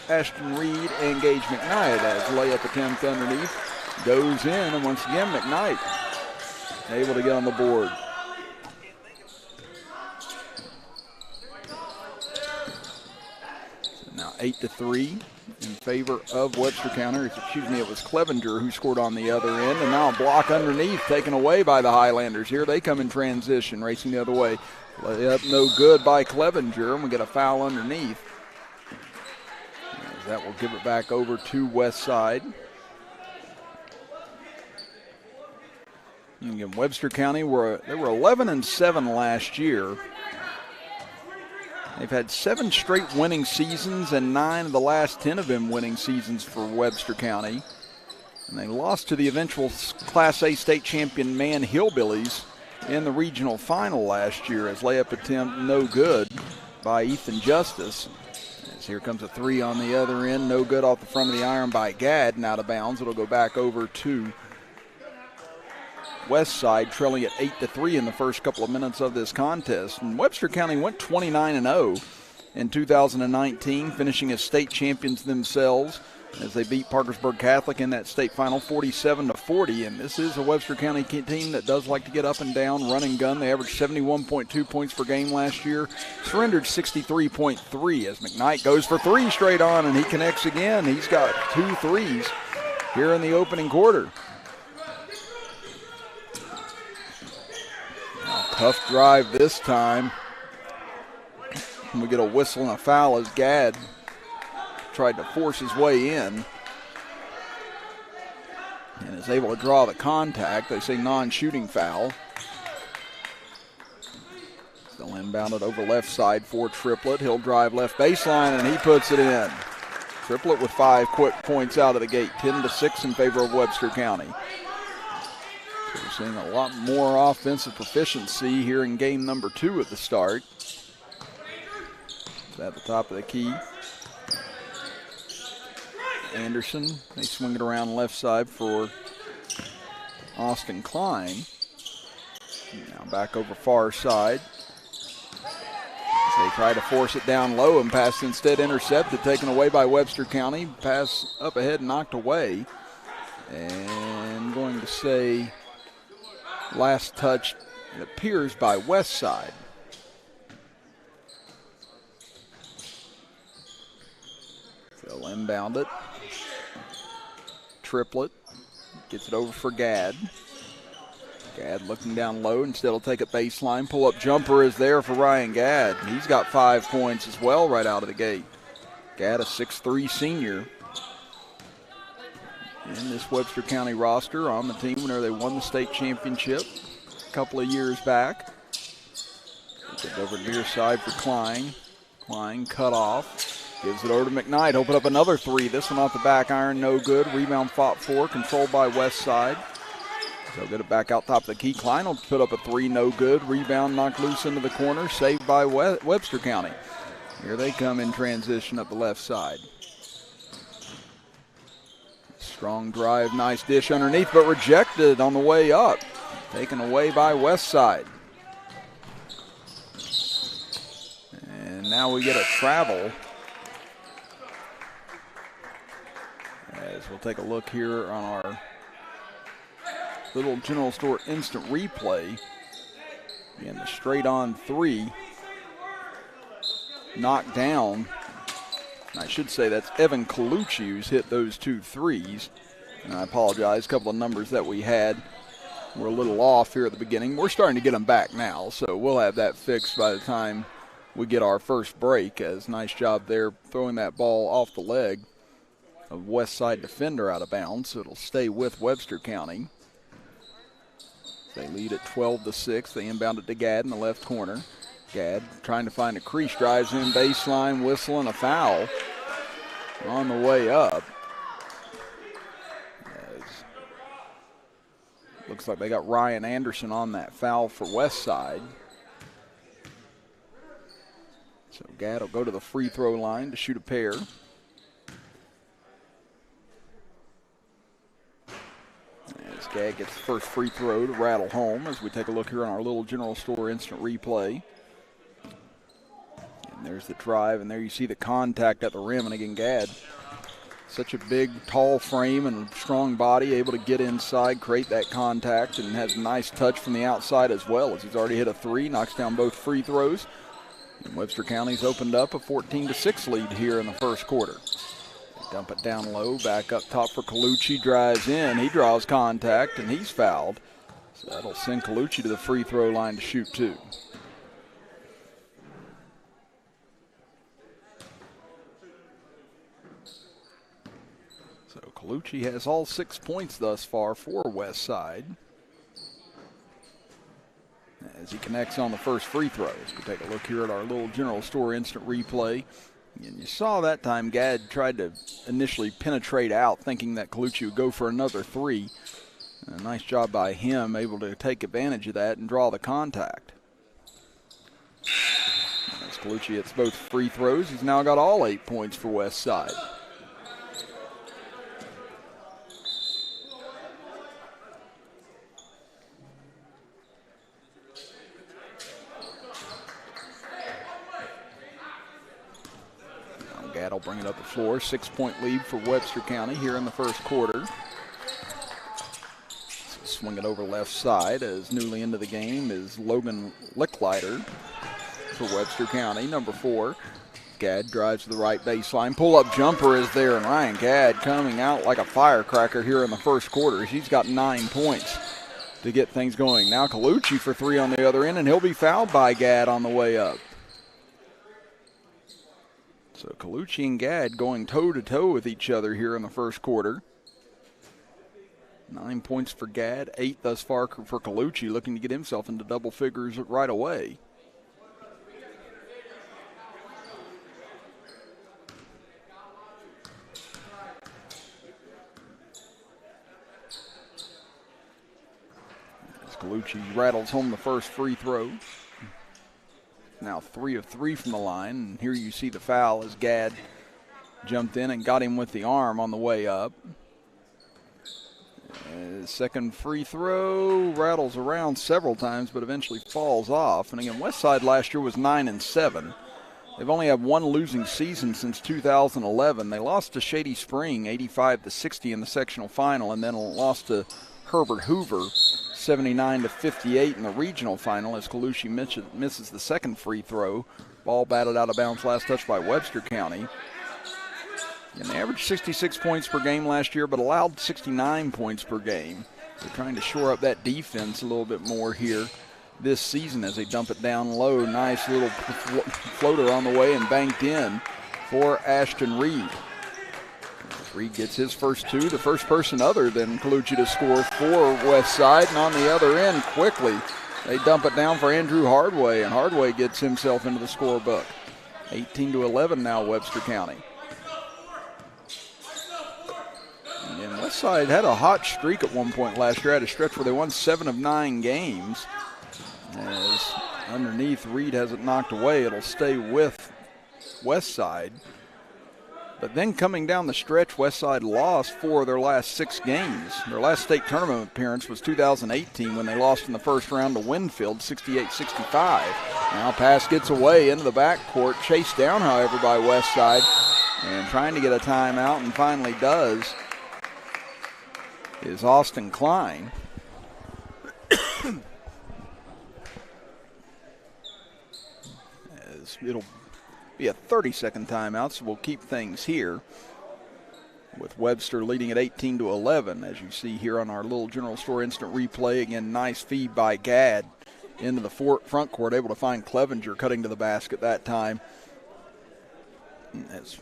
Ashton Reed and Gage McKnight as layup attempt underneath goes in, and once again McKnight able to get on the board. So now 8-3 in favor of Webster County. Excuse me, it was Clevenger who scored on the other end, and now a block underneath taken away by the Highlanders. Here they come in transition, racing the other way. Layup no good by Clevenger, and we get a foul underneath. That will give it back over to Westside. And again, Webster County they were 11-7 last year. They've had 7 straight winning seasons, and 9 of the last 10 have been winning seasons for Webster County. And they lost to the eventual Class A state champion Man Hillbillies in the regional final last year as layup attempt no good by Ethan Justice. Here comes a 3 on the other end, no good off the front of the iron by Gadd and out of bounds. It'll go back over to Westside, trailing at 8-3 in the first couple of minutes of this contest. And Webster County went 29-0 in 2019, finishing as state champions themselves as they beat Parkersburg Catholic in that state final 47-40. And this is a Webster County team that does like to get up and down, run and gun. They averaged 71.2 points per game last year, surrendered 63.3 as McKnight goes for 3 straight on, and he connects again. He's got 2 threes here in the opening quarter. Now, tough drive this time. And we get a whistle and a foul as Gadd tried to force his way in and is able to draw the contact. They say non-shooting foul. Still inbounded over left side for Triplett. He'll drive left baseline, and he puts it in. Triplett with 5 quick points out of the gate, 10-6 in favor of Webster County. So we're seeing a lot more offensive proficiency here in game number 2 at the start. It's at the top of the key. Anderson, they swing it around left side for Austin Klein. Now back over far side. They try to force it down low, and pass instead intercepted, taken away by Webster County. Pass up ahead, knocked away. And going to say last touch, it appears, by Westside. They'll inbound it. Triplett gets it over for Gadd. Gadd looking down low, instead will take it baseline. Pull-up jumper is there for Ryan Gadd. He's got 5 points as well right out of the gate. Gadd, a 6'3 senior. In this Webster County roster on the team whenever they won the state championship a couple of years back. Gets it over near side for Klein. Klein cut off. Gives it over to McKnight. Open up another 3. This one off the back iron, no good. Rebound fought for, controlled by Westside. So get it back out top of the key. Klein will put up a 3, no good. Rebound knocked loose into the corner, saved by Webster County. Here they come in transition up the left side. Strong drive, nice dish underneath, but rejected on the way up. Taken away by Westside. And now we get a travel. As we'll take a look here on our little general store instant replay. Again, the straight on 3 knocked down. And I should say that's Evan Colucci who's hit those 2 threes. And I apologize, a couple of numbers that we had were a little off here at the beginning. We're starting to get them back now, so we'll have that fixed by the time we get our first break. As nice job there throwing that ball off the leg of Westside defender out of bounds, so it'll stay with Webster County. They lead at 12-6. They inbound it to Gadd in the left corner. Gadd trying to find a crease, drives in baseline, whistle, and a foul on the way up. Looks like they got Ryan Anderson on that foul for Westside. So Gadd will go to the free throw line to shoot a pair. As Gadd gets the first free throw to rattle home as we take a look here on our little general store instant replay. And there's the drive, and there you see the contact at the rim. And again, Gadd, such a big, tall frame and strong body, able to get inside, create that contact, and has a nice touch from the outside as well, as he's already hit a three, knocks down both free throws. And Webster County's opened up a 14-6 lead here in the first quarter. They dump it down low, back up top for Colucci, drives in, he draws contact, and he's fouled. So that'll send Colucci to the free throw line to shoot two. So Colucci has all 6 points thus far for Westside, as he connects on the first free throws. We take a look here at our little general store instant replay. And you saw that time Gadd tried to initially penetrate out, thinking that Colucci would go for another three. A nice job by him, able to take advantage of that and draw the contact. As Colucci hits both free throws, he's now got all 8 points for Westside. Gadd will bring it up the floor. 6-point lead for Webster County here in the first quarter. So swing it over left side, as newly into the game is Logan Licklider for Webster County, number 4. Gadd drives to the right baseline. Pull-up jumper is there, and Ryan Gadd coming out like a firecracker here in the first quarter. He's got 9 points to get things going. Now Colucci for three on the other end, and he'll be fouled by Gadd on the way up. So Colucci and Gadd going toe-to-toe with each other here in the first quarter. 9 points for Gadd, 8 thus far for Colucci, looking to get himself into double figures right away. As Colucci rattles home the first free throw. Now 3 of 3 from the line, and here you see the foul as Gadd jumped in and got him with the arm on the way up. Second free throw rattles around several times, but eventually falls off. And again, Westside last year was 9-7. They've only had one losing season since 2011. They lost to Shady Spring 85-60 in the sectional final, and then lost to Herbert Hoover 79-58 in the regional final, as Colucci misses the second free throw. Ball batted out of bounds, last touch by Webster County. And they averaged 66 points per game last year, but allowed 69 points per game. They're trying to shore up that defense a little bit more here this season as they dump it down low. Nice little floater on the way and banked in for Ashton Reed. Reed gets his first two, the first person other than Colucci to score for Westside. And on the other end, quickly, they dump it down for Andrew Hardway, and Hardway gets himself into the scorebook. 18-11 now, Webster County. And Westside had a hot streak at one point last year, had a stretch where they won 7 of 9 games. As underneath, Reed has it knocked away. It'll stay with Westside. But then coming down the stretch, Westside lost 4 of their last 6 games. Their last state tournament appearance was 2018 when they lost in the first round to Winfield, 68-65. Now pass gets away into the backcourt, chased down, however, by Westside, and trying to get a timeout, and finally does, is Austin Klein. As it'll be a 30-second timeout, so we'll keep things here with Webster leading at 18-11, as you see here on our little general store instant replay. Again, nice feed by Gadd into the front court, able to find Clevenger cutting to the basket that time. As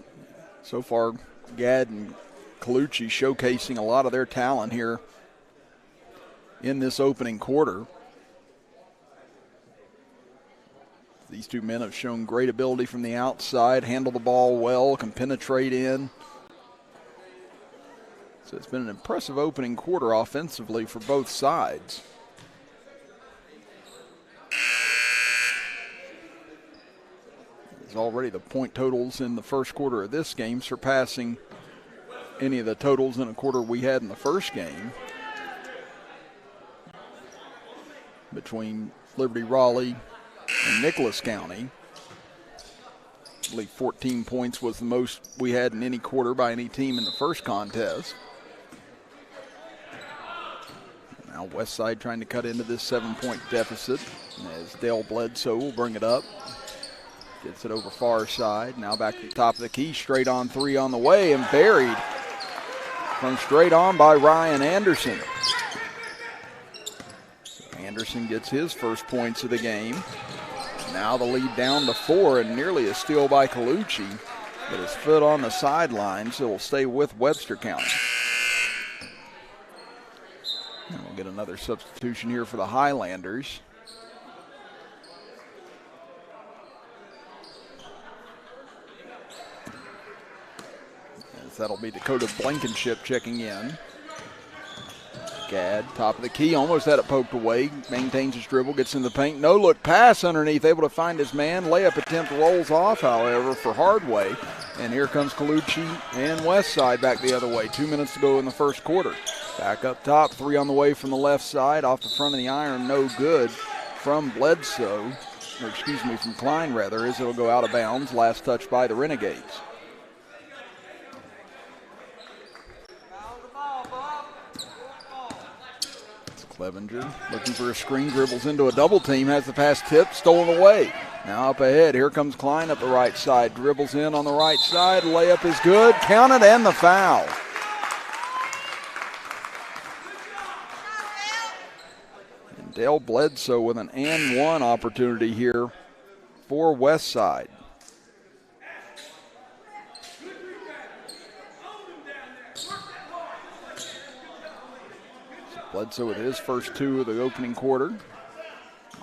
so far, Gadd and Colucci showcasing a lot of their talent here in this opening quarter. These two men have shown great ability from the outside, handle the ball well, can penetrate in. So it's been an impressive opening quarter offensively for both sides. There's already the point totals in the first quarter of this game surpassing any of the totals in a quarter we had in the first game between Liberty Raleigh and Nicholas County. I believe 14 points was the most we had in any quarter by any team in the first contest. Now Westside trying to cut into this 7-point deficit as Dale Bledsoe will bring it up. Gets it over far side. Now back to the top of the key. Straight on three on the way and buried from straight on by Ryan Anderson. So Anderson gets his first points of the game. Now the lead down to 4 and nearly a steal by Colucci. But his foot on the sideline, so it'll stay with Webster County. And we'll get another substitution here for the Highlanders. As that'll be Dakota Blankenship checking in. Gadd, top of the key, almost had it poked away. Maintains his dribble, gets in the paint. No look pass underneath, able to find his man. Layup attempt rolls off, however, for Hardway. And here comes Colucci and Westside back the other way. 2 minutes to go in the first quarter. Back up top, three on the way from the left side. Off the front of the iron, no good from Bledsoe. Or excuse me, from Klein rather, as it'll go out of bounds. Last touch by the Renegades. Clevenger looking for a screen, dribbles into a double team, has the pass tipped, stolen away. Now up ahead, here comes Klein up the right side, dribbles in on the right side, layup is good, counted, and the foul. And Dale Bledsoe with an and one opportunity here for Westside. Bledsoe with his first two of the opening quarter.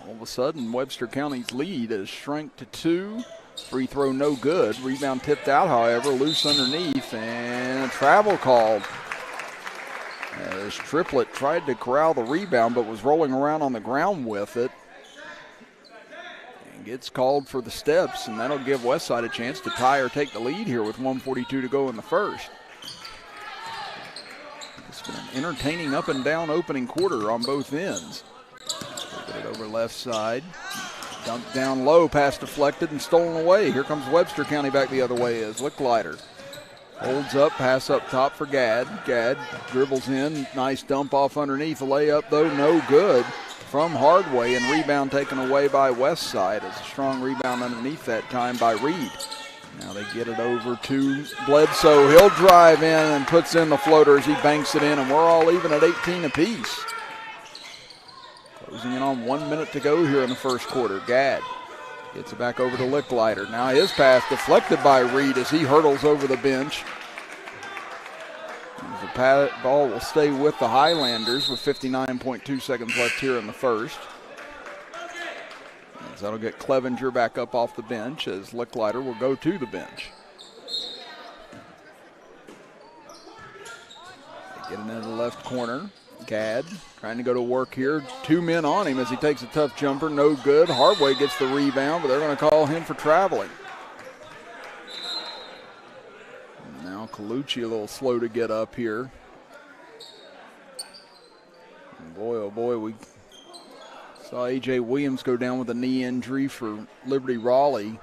All of a sudden, Webster County's lead has shrank to 2. Free throw no good. Rebound tipped out, however, loose underneath, and a travel called. As Triplett tried to corral the rebound, but was rolling around on the ground with it. And gets called for the steps, and that'll give Westside a chance to tie or take the lead here with 1:42 to go in the first. It's been an entertaining up and down opening quarter on both ends. Get it over left side. Dumped down low, pass deflected and stolen away. Here comes Webster County back the other way as Licklider holds up, pass up top for Gadd. Gadd dribbles in, nice dump off underneath. The layup though, no good from Hardway, and rebound taken away by Westside. As a strong rebound underneath that time by Reed. Now they get it over to Bledsoe. He'll drive in and puts in the floater as he banks it in, and we're all even at 18 apiece. Closing in on 1 minute to go here in the first quarter. Gadd gets it back over to Licklider. Now his pass deflected by Reed as he hurdles over the bench. The ball will stay with the Highlanders with 59.2 seconds left here in the first. That'll get Clevenger back up off the bench as Licklider will go to the bench. Getting into the left corner. Gadd trying to go to work here. 2 men on him as he takes a tough jumper. No good. Hardway gets the rebound, but they're going to call him for traveling. And now Colucci a little slow to get up here. And boy, oh boy, we saw A.J. Williams go down with a knee injury for Liberty Raleigh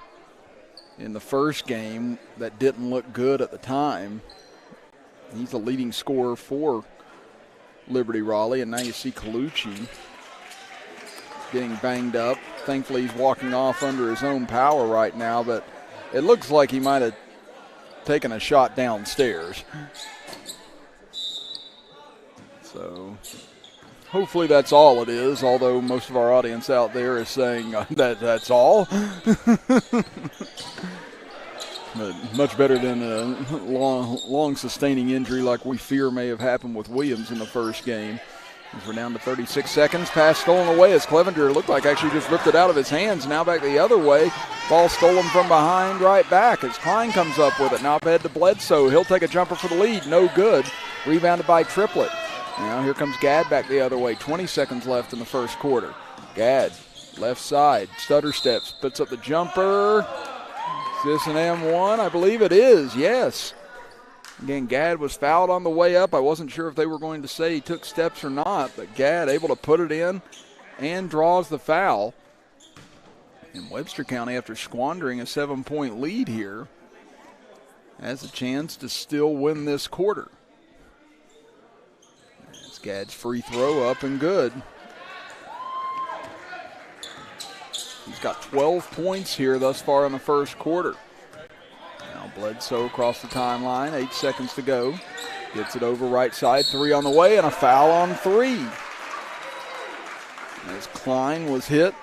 in the first game. That didn't look good at the time. He's the leading scorer for Liberty Raleigh, and now you see Colucci getting banged up. Thankfully, he's walking off under his own power right now, but it looks like he might have taken a shot downstairs. So hopefully that's all it is, although most of our audience out there is saying that that's all. But much better than a long sustaining injury like we fear may have happened with Williams in the first game. As we're down to 36 seconds. Pass stolen away as Clevenger looked like actually just ripped it out of his hands. Now back the other way. Ball stolen from behind right back as Klein comes up with it. Now up ahead to Bledsoe. He'll take a jumper for the lead. No good. Rebounded by Triplett. Now here comes Gadd back the other way. 20 seconds left in the first quarter. Gadd, left side, stutter steps, puts up the jumper. Is this an M1? I believe it is, yes. Again, Gadd was fouled on the way up. I wasn't sure if they were going to say he took steps or not, but Gadd able to put it in and draws the foul. And Webster County, after squandering a 7-point lead here, has a chance to still win this quarter. As Gadd's free throw up and good. He's got 12 points here thus far in the first quarter. Now Bledsoe across the timeline, 8 seconds to go. Gets it over right side, 3 on the way, and a foul on 3. As Klein was hit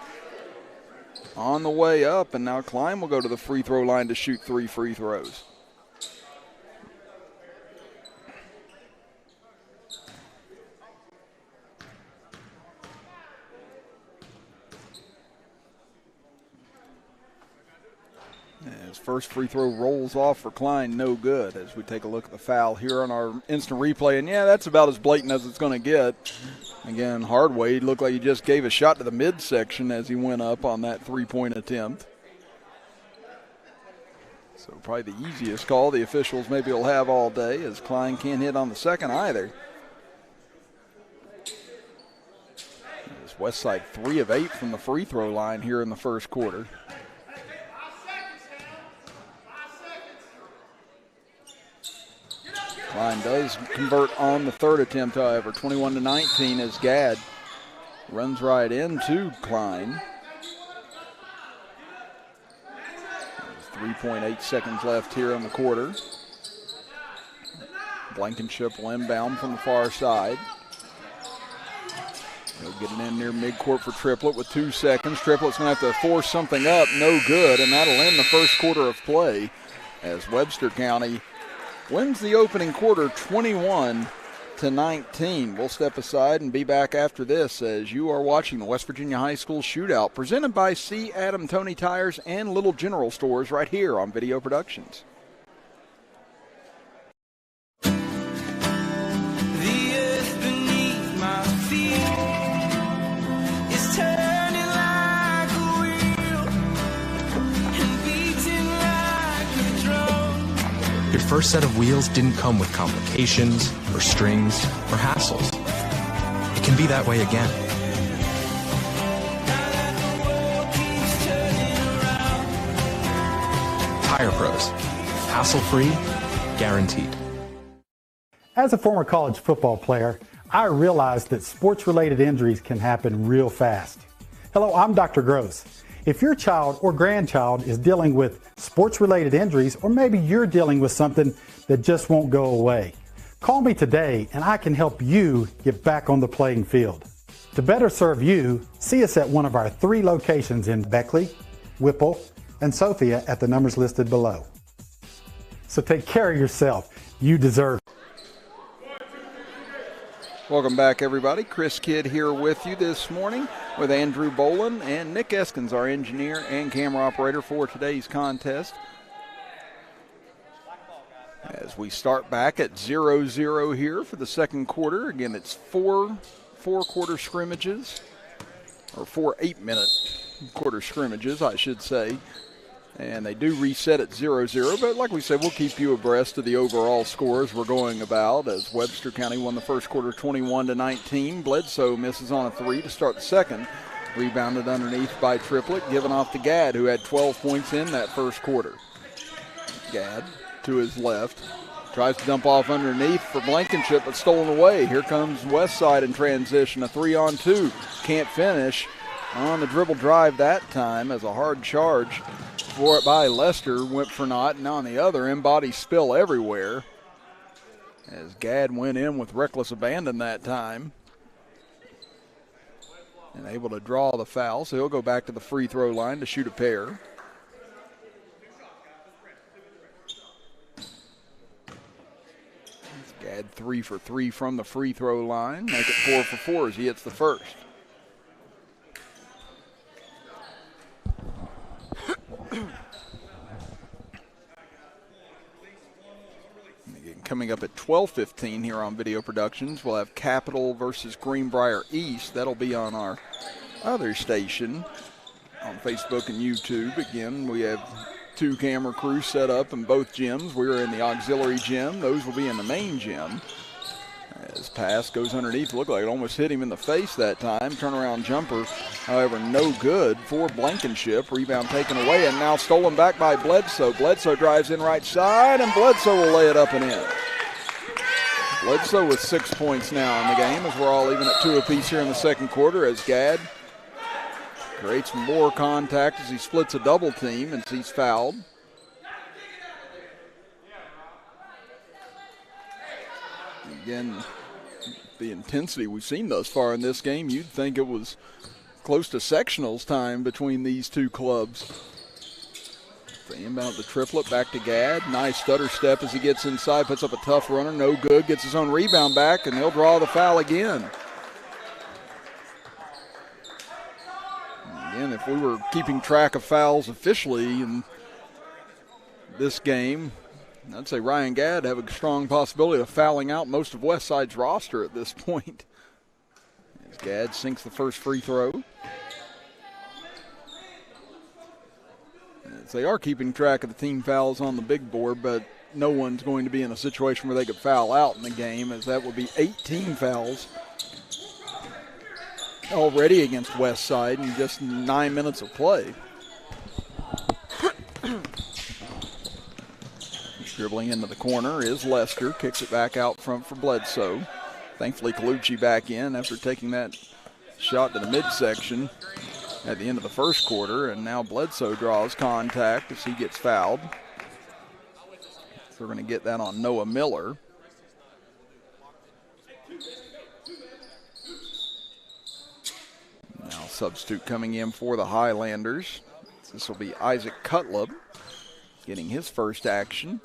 on the way up, and now Klein will go to the free throw line to shoot 3 free throws. His first free throw rolls off for Klein, no good, as we take a look at the foul here on our instant replay. And yeah, that's about as blatant as it's going to get. Again, Hardway looked like he just gave a shot to the midsection as he went up on that three-point attempt. So probably the easiest call the officials maybe will have all day, as Klein can't hit on the second either. As Westside 3 of 8 from the free throw line here in the first quarter. Klein does convert on the third attempt, however, 21-19 as Gadd runs right into Klein. There's 3.8 seconds left here in the quarter. Blankenship will inbound from the far side. He'll get it in near midcourt for Triplett with 2 seconds. Triplett's going to have to force something up, no good, and that'll end the first quarter of play as Webster County wins the opening quarter 21-19. We'll step aside and be back after this as you are watching the West Virginia High School Shootout presented by C. Adam Toney Tires and Little General Stores right here on Video Productions. The earth beneath my feet is turning like a wheel and beating like a drum. Your first set of wheels didn't come with complications, or strings, or hassles. It can be that way again. Tire Pros. Hassle-free, guaranteed. As a former college football player, I realized that sports-related injuries can happen real fast. Hello, I'm Dr. Gross. If your child or grandchild is dealing with sports-related injuries, or maybe you're dealing with something that just won't go away, call me today and I can help you get back on the playing field. To better serve you, see us at one of our 3 locations in Beckley, Whipple, and Sophia at the numbers listed below. So take care of yourself. You deserve it. Welcome back, everybody. Chris Kidd here with you this morning with Andrew Bolin and Nick Eskins, our engineer and camera operator for today's contest. As we start back at 0-0 here for the second quarter. Again, it's four quarter scrimmages, or 4 8-minute quarter scrimmages, I should say. And they do reset at 0-0, but like we said, we'll keep you abreast of the overall scores we're going about as Webster County won the first quarter 21-19. Bledsoe misses on a 3 to start the second. Rebounded underneath by Triplett, given off to Gadd, who had 12 points in that first quarter. Gadd to his left. Tries to dump off underneath for Blankenship, but stolen away. Here comes Westside in transition, a 3-on-2. Can't finish on the dribble drive that time as a hard charge for it by Lester went for naught, and on the other end, body spill everywhere as Gadd went in with reckless abandon that time and able to draw the foul, so he'll go back to the free throw line to shoot a pair. Gadd 3 for 3 from the free throw line, make it 4 for 4 as he hits the first. Coming up at 12:15 here on Video Productions, we'll have Capital versus Greenbrier East. That'll be on our other station on Facebook and YouTube. Again, we have 2 camera crews set up in both gyms. We're in the auxiliary gym. Those will be in the main gym. His pass goes underneath. Looked like it almost hit him in the face that time. Turnaround jumper, however, no good for Blankenship. Rebound taken away and now stolen back by Bledsoe. Bledsoe drives in right side, and Bledsoe will lay it up and in. Bledsoe with 6 points now in the game as we're all even at 2 apiece here in the second quarter as Gadd creates more contact as he splits a double team and he's fouled. Again, the intensity we've seen thus far in this game, you'd think it was close to sectionals time between these two clubs. The inbound the triplet back to Gadd. Nice stutter step as he gets inside, puts up a tough runner, no good, gets his own rebound back, and he'll draw the foul again. Again, if we were keeping track of fouls officially in this game, I'd say Ryan Gadd have a strong possibility of fouling out most of Westside's roster at this point. As Gadd sinks the first free throw. As they are keeping track of the team fouls on the big board, but no one's going to be in a situation where they could foul out in the game, as that would be 18 fouls already against Westside in just 9 minutes of play. Dribbling into the corner is Lester, kicks it back out front for Bledsoe. Thankfully, Colucci back in after taking that shot to the midsection at the end of the first quarter, and now Bledsoe draws contact as he gets fouled. So we're going to get that on Noah Miller. Now substitute coming in for the Highlanders. This will be Isaac Cutler getting his first action.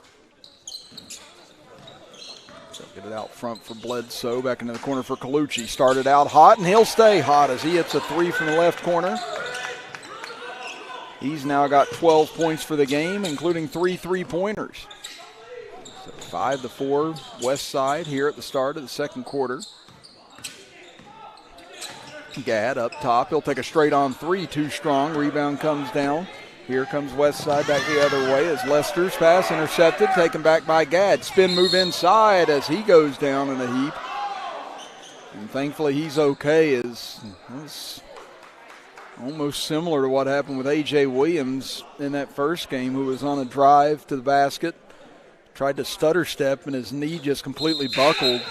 So get it out front for Bledsoe, back into the corner for Colucci. Started out hot, and he'll stay hot as he hits a three from the left corner. He's now got 12 points for the game, including 3 3-pointers. So 5-4 Westside here at the start of the second quarter. Gadd up top. He'll take a straight-on three, too strong. Rebound comes down. Here comes Westside back the other way as Lester's pass intercepted, taken back by Gadd. Spin move inside as he goes down in a heap. And thankfully he's okay, as it's almost similar to what happened with A.J. Williams in that first game, who was on a drive to the basket, tried to stutter step, and his knee just completely buckled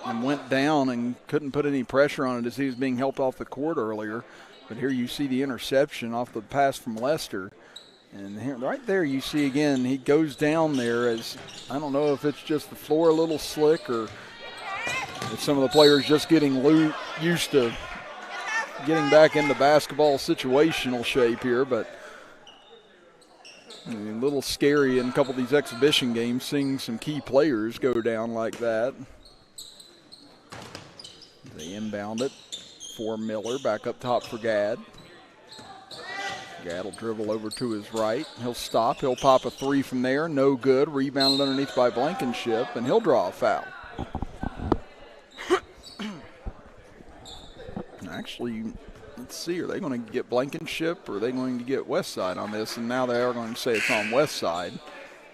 and went down and couldn't put any pressure on it as he was being helped off the court earlier. But here you see the interception off the pass from Lester. And here, right there you see again, he goes down there as, I don't know if it's just the floor a little slick or if some of the players just getting used to getting back into basketball situational shape here. But a little scary in a couple of these exhibition games, seeing some key players go down like that. They inbound it for Miller, back up top for Gadd. Gadd will dribble over to his right. He'll stop. He'll pop a three from there. No good. Rebounded underneath by Blankenship, and he'll draw a foul. Actually, let's see. Are they going to get Blankenship or are they going to get Westside on this? And now they are going to say it's on Westside.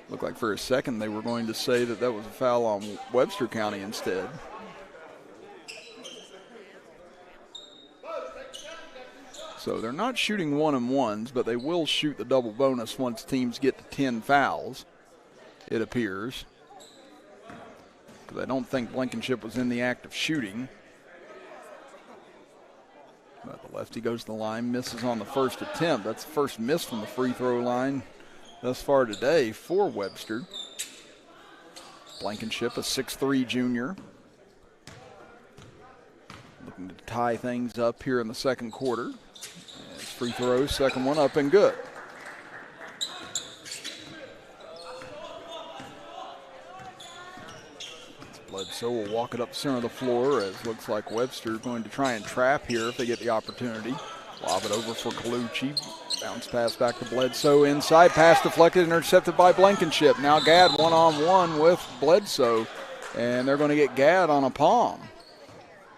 Looked like for a second they were going to say that that was a foul on Webster County instead. So they're not shooting 1-and-1s, but they will shoot the double bonus once teams get to 10 fouls, it appears. Because I don't think Blankenship was in the act of shooting. But the lefty goes to the line, misses on the first attempt. That's the first miss from the free throw line thus far today for Webster. Blankenship, a 6'3" junior. Looking to tie things up here in the second quarter. Free throw, second one up and good. Bledsoe will walk it up the center of the floor as looks like Webster going to try and trap here if they get the opportunity. Lob it over for Colucci. Bounce pass back to Bledsoe. Inside, pass deflected, intercepted by Blankenship. Now Gadd one-on-one with Bledsoe, and they're going to get Gadd on a palm.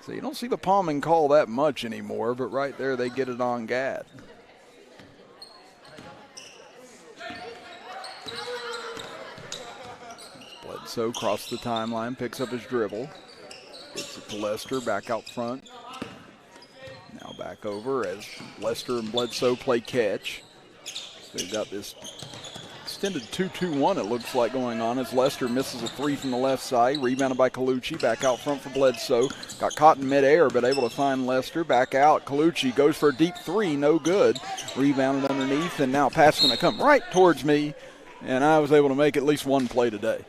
So you don't see the palming call that much anymore, but right there they get it on Gadd. Bledsoe across the timeline, picks up his dribble. to Lester, back out front. Now back over as Lester and Bledsoe play catch. They've got this extended 2-2-1 it looks like going on as Lester misses a three from the left side. Rebounded by Colucci, back out front for Bledsoe. Got caught in midair but able to find Lester. Back out, Colucci goes for a deep three, no good. Rebounded underneath, and now pass going to come right towards me. And I was able to make at least one play today.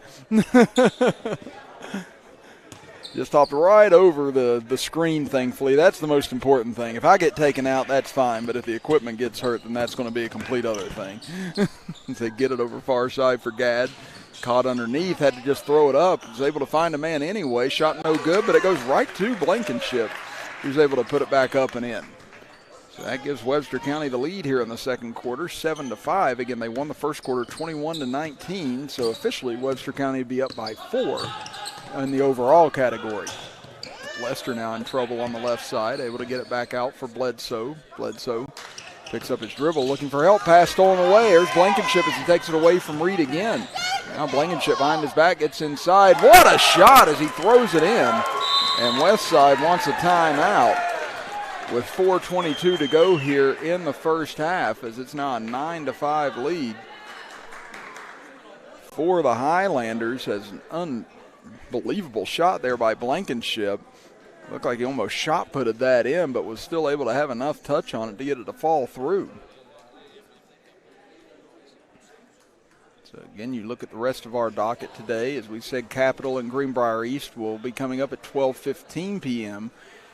Just hopped right over the screen, thankfully. That's the most important thing. If I get taken out, that's fine. But if the equipment gets hurt, then that's going to be a complete other thing. They get it over far side for Gadd. Caught underneath, had to just throw it up. Was able to find a man anyway. Shot no good, but it goes right to Blankenship, who's able to put it back up and in. So that gives Webster County the lead here in the second quarter, 7-5. Again, they won the first quarter 21-19, so officially Webster County would be up by 4 in the overall category. Lester now in trouble on the left side, able to get it back out for Bledsoe. Bledsoe picks up his dribble, looking for help, pass stolen away. There's Blankenship as he takes it away from Reed again. Now Blankenship behind his back, gets inside. What a shot as he throws it in. And Westside wants a timeout with 4:22 to go here in the first half, as it's now a 9-5 lead for the Highlanders. As an unbelievable shot there by Blankenship. Looked like he almost shot-putted that in, but was still able to have enough touch on it to get it to fall through. So again, you look at the rest of our docket today. As we said, Capital and Greenbrier East will be coming up at 12:15 p.m.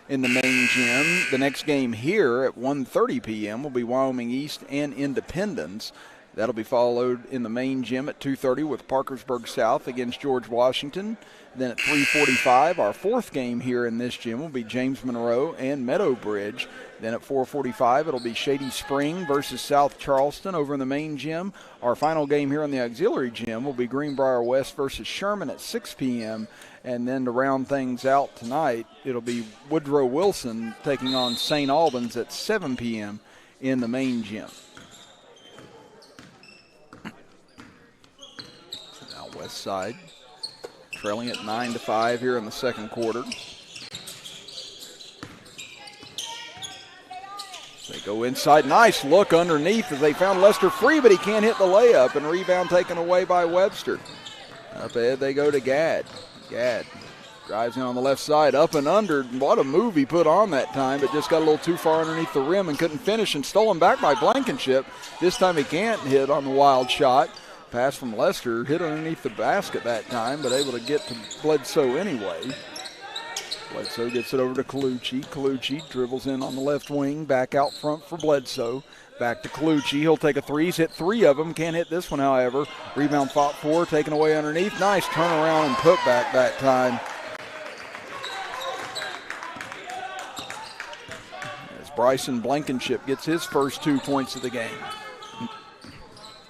in the main gym. The next game here at 1:30 p.m. will be Wyoming East and Independence. That'll be followed in the main gym at 2:30 with Parkersburg South against George Washington. Then at 3:45, our fourth game here in this gym will be James Monroe and Meadow Bridge. Then at 4:45, it'll be Shady Spring versus South Charleston over in the main gym. Our final game here in the auxiliary gym will be Greenbrier West versus Sherman at 6 p.m. And then to round things out tonight, it'll be Woodrow Wilson taking on St. Albans at 7 p.m. in the main gym. Now Westside trailing at 9-5 here in the second quarter. They go inside. Nice look underneath as they found Lester free, but he can't hit the layup, and rebound taken away by Webster. Up ahead they go to Gadd. Gadd drives in on the left side, up and under. What a move he put on that time, but just got a little too far underneath the rim and couldn't finish, and stolen back by Blankenship. This time he can't hit on the wild shot. Pass from Lester, hit underneath the basket that time, but able to get to Bledsoe anyway. Bledsoe gets it over to Colucci. Colucci dribbles in on the left wing, back out front for Bledsoe. Back to Colucci. He'll take a three. He's hit 3 of them. Can't hit this one, however. Rebound fought for, taken away underneath. Nice turnaround and put back that time. As Bryson Blankenship gets his first 2 points of the game.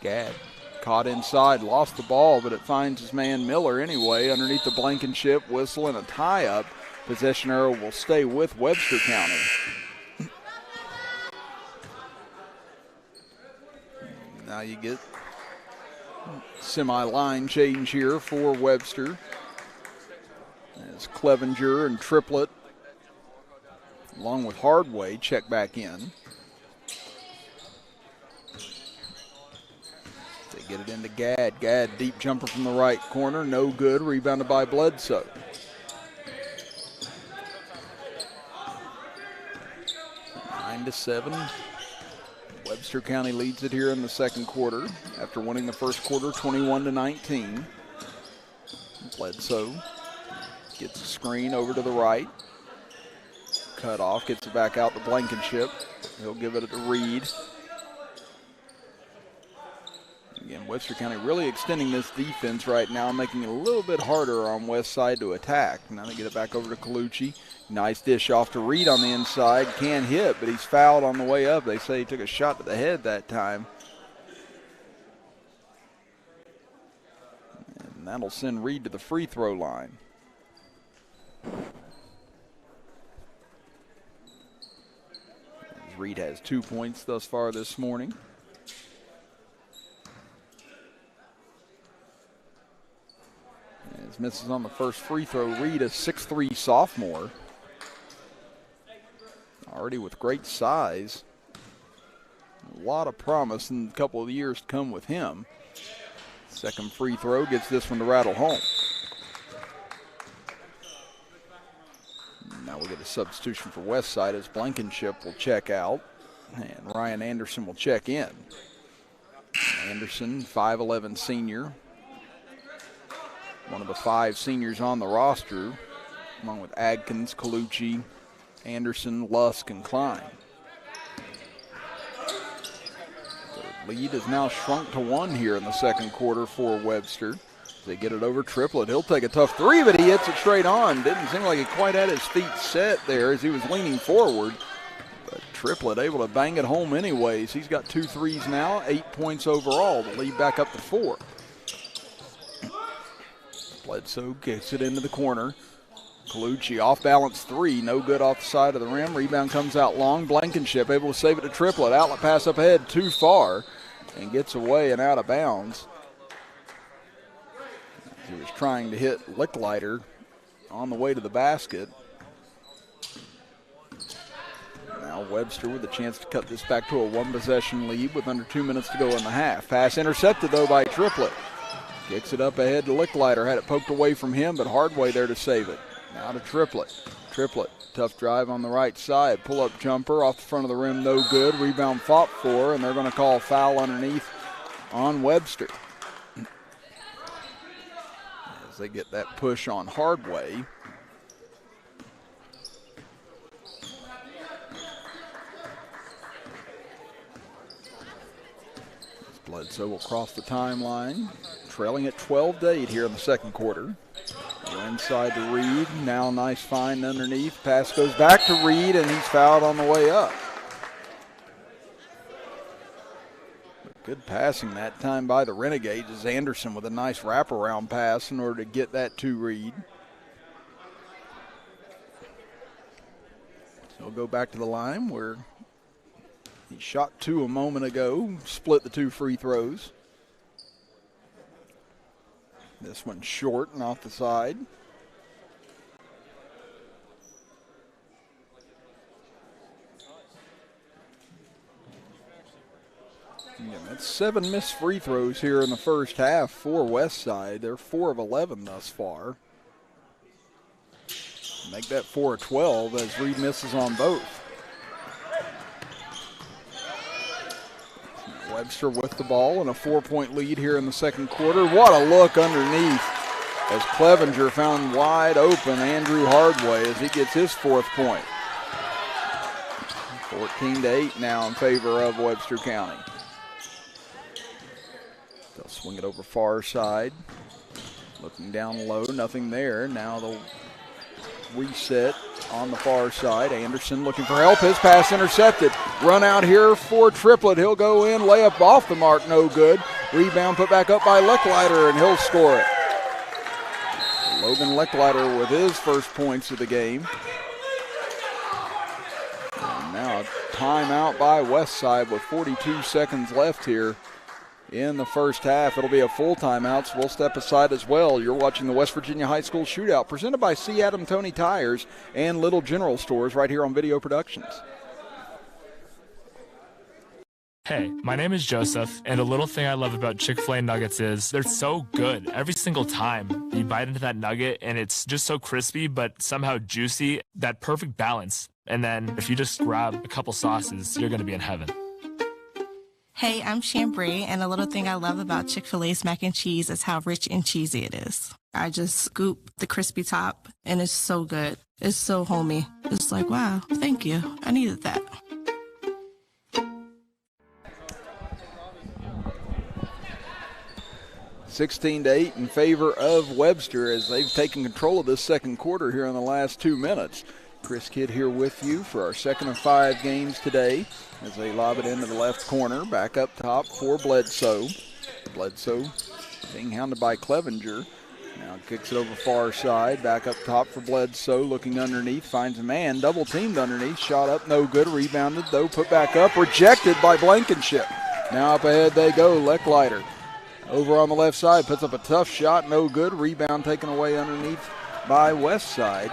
Gadd caught inside, lost the ball, but it finds his man Miller anyway. Underneath the Blankenship whistle and a tie-up. Possession arrow will stay with Webster County. Now you get semi-line change here for Webster. As Clevenger and Triplett, along with Hardway, check back in. They get it into Gadd. Gadd, deep jumper from the right corner, no good. Rebounded by Bledsoe. 9-7. Webster County leads it here in the second quarter after winning the first quarter 21-19. Bledsoe gets a screen over to the right. Cut off, gets it back out to Blankenship. He'll give it to Reed. Again, Webster County really extending this defense right now, making it a little bit harder on Westside to attack. Now they get it back over to Colucci. Nice dish off to Reed on the inside. Can't hit, but he's fouled on the way up. They say he took a shot to the head that time. And that'll send Reed to the free throw line. Reed has 2 points thus far this morning. As misses on the first free throw. Reed, a 6'3" sophomore. Already with great size. A lot of promise in a couple of years to come with him. Second free throw gets this one to rattle home. Now we get a substitution for Westside as Blankenship will check out and Ryan Anderson will check in. Anderson, 5'11" senior. One of the 5 seniors on the roster, along with Adkins, Colucci, Anderson, Lusk, and Klein. The lead is now shrunk to 1 here in the second quarter for Webster. They get it over Triplett. He'll take a tough three, but he hits it straight on. Didn't seem like he quite had his feet set there as he was leaning forward. But Triplett able to bang it home anyways. He's got 2 threes now, 8 points overall. The lead back up to 4. Bledsoe gets it into the corner. Colucci off balance 3, no good off the side of the rim. Rebound comes out long. Blankenship able to save it to Triplett. Outlet pass up ahead too far and gets away and out of bounds. He was trying to hit Licklider on the way to the basket. Now Webster with a chance to cut this back to a 1-possession lead with under 2 minutes to go in the half. Pass intercepted though by Triplett. Kicks it up ahead to Licklider. Had it poked away from him, but Hardway there to save it. Now to Triplett. Triplett, tough drive on the right side. Pull-up jumper off the front of the rim, no good. Rebound fought for, and they're going to call foul underneath on Webster. As they get that push on Hardway. Bledsoe will cross the timeline, trailing at 12-8 here in the second quarter. Go inside to Reed. Now nice find underneath. Pass goes back to Reed, and he's fouled on the way up. Good passing that time by the Renegades as Anderson with a nice wraparound pass in order to get that to Reed. So we'll go back to the line where he shot 2 a moment ago, split the 2 free throws. This one short and off the side. Again, that's 7 missed free throws here in the first half for Westside. They're 4 of 11 thus far. Make that 4 of 12 as Reed misses on both. Webster with the ball and a 4-point lead here in the second quarter. What a look underneath as Clevenger found wide open Andrew Hardway as he gets his 4th point. 14-8 now in favor of Webster County. They'll swing it over far side. Looking down low, nothing there. Now they'll reset on the far side. Anderson looking for help. His pass intercepted. Run out here for Triplett. He'll go in. Layup off the mark. No good. Rebound put back up by Licklider, and he'll score it. Logan Licklider with his first points of the game. And now a timeout by Westside with 42 seconds left here in the first half. It'll be a full timeout, so we'll step aside as well. You're watching the West Virginia High School Shootout presented by C. Adam Toney Tires and Little General Stores right here on Video Productions. Hey, my name is Joseph, and a little thing I love about Chick-fil-A nuggets is they're so good every single time. You bite into that nugget, and it's just so crispy, but somehow juicy, that perfect balance. And then if you just grab a couple sauces, you're going to be in heaven. Hey, I'm Chambray, and a little thing I love about Chick-fil-A's mac and cheese is how rich and cheesy it is. I just scoop the crispy top, and it's so good. It's so homey. It's like, wow, thank you. I needed that. (16-8) in favor of Webster as they've taken control of this second quarter here in the last 2 minutes. Chris Kidd here with you for our second of 5 games today as they lob it into the left corner. Back up top for Bledsoe. Bledsoe being hounded by Clevenger. Now kicks it over far side. Back up top for Bledsoe. Looking underneath. Finds a man. Double teamed underneath. Shot up. No good. Rebounded though. Put back up. Rejected by Blankenship. Now up ahead they go. Licklider. Over on the left side, puts up a tough shot, no good. Rebound taken away underneath by Westside.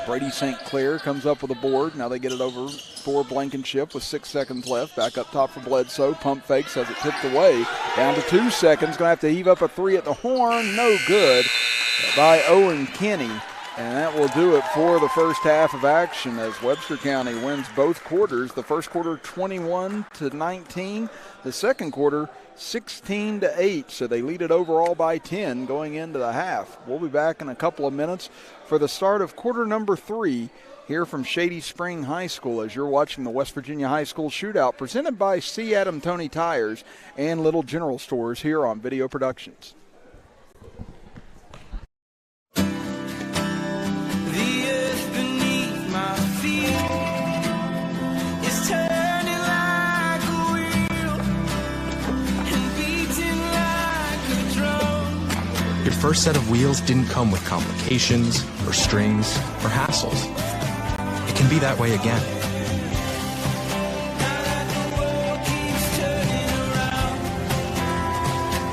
Brady St. Clair comes up with a board. Now they get it over for Blankenship with 6 seconds left. Back up top for Bledsoe. Pump fakes, has it tipped away. Down to 2 seconds. Going to have to heave up a three at the horn. No good by Owen Kinney. And that will do it for the first half of action as Webster County wins both quarters. The first quarter 21-19. The second quarter 16-8. So they lead it overall by 10 going into the half. We'll be back in a couple of minutes for the start of quarter number 3 here from Shady Spring High School as you're watching the West Virginia High School Shootout presented by C. Adam Toney Tires and Little General Stores here on Video Productions. Your first set of wheels didn't come with complications, or strings, or hassles. It can be that way again.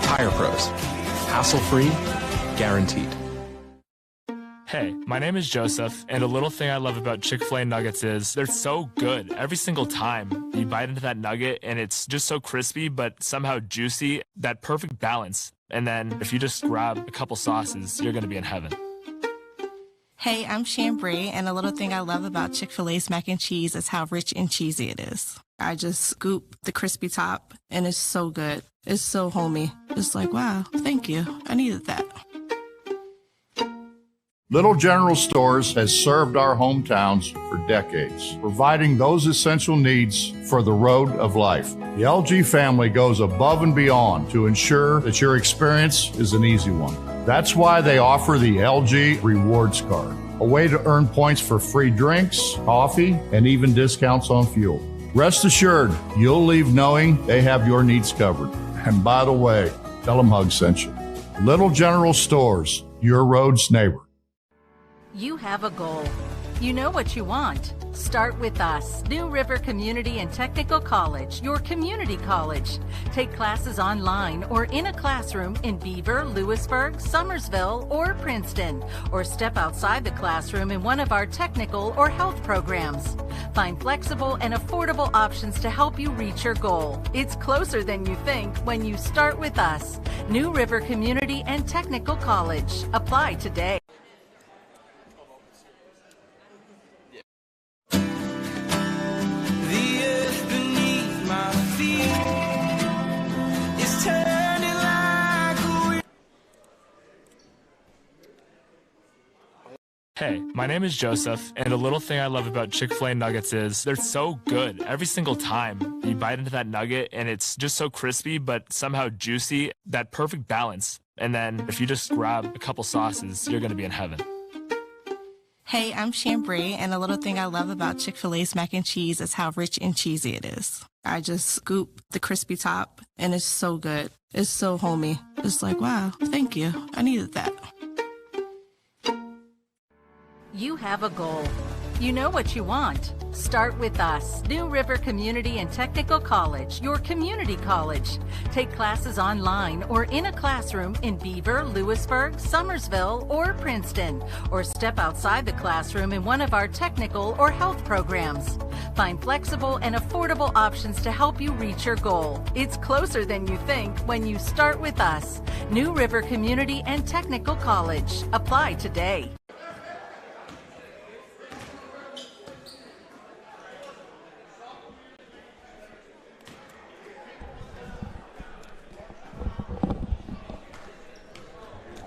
Tire Pros. Hassle-free, guaranteed. Hey, my name is Joseph, and a little thing I love about Chick-fil-A nuggets is they're so good every single time. You bite into that nugget, and it's just so crispy, but somehow juicy, that perfect balance. And then if you just grab a couple sauces, you're going to be in heaven. Hey, I'm Chambray, and a little thing I love about Chick-fil-A's mac and cheese is how rich and cheesy it is. I just scoop the crispy top, and it's so good. It's so homey. It's like, wow, thank you. I needed that. Little General Stores has served our hometowns for decades, providing those essential needs for the road of life. The LG family goes above and beyond to ensure that your experience is an easy one. That's why they offer the LG Rewards Card, a way to earn points for free drinks, coffee, and even discounts on fuel. Rest assured, you'll leave knowing they have your needs covered. And by the way, tell them Hug sent you. Little General Stores, your road's neighbor. You have a goal. You know what you want. Start with us. New River Community and Technical College, your community college. Take classes online or in a classroom in Beaver, Lewisburg, Summersville, or Princeton. Or step outside the classroom in one of our technical or health programs. Find flexible and affordable options to help you reach your goal. It's closer than you think when you start with us. New River Community and Technical College. Apply today. Hey, my name is Joseph, and a little thing I love about Chick-fil-A nuggets is they're so good every single time. You bite into that nugget, and it's just so crispy, but somehow juicy, that perfect balance. And then if you just grab a couple sauces, you're going to be in heaven. Hey, I'm Chambray, and a little thing I love about Chick-fil-A's mac and cheese is how rich and cheesy it is. I just scoop the crispy top, and it's so good. It's so homey. It's like, wow, thank you. I needed that. You have a goal. You know what you want. Start with us. New River Community and Technical College, your community college. Take classes online or in a classroom in Beaver, Lewisburg, Summersville, or Princeton. Or step outside the classroom in one of our technical or health programs. Find flexible and affordable options to help you reach your goal. It's closer than you think when you start with us. New River Community and Technical College. Apply today.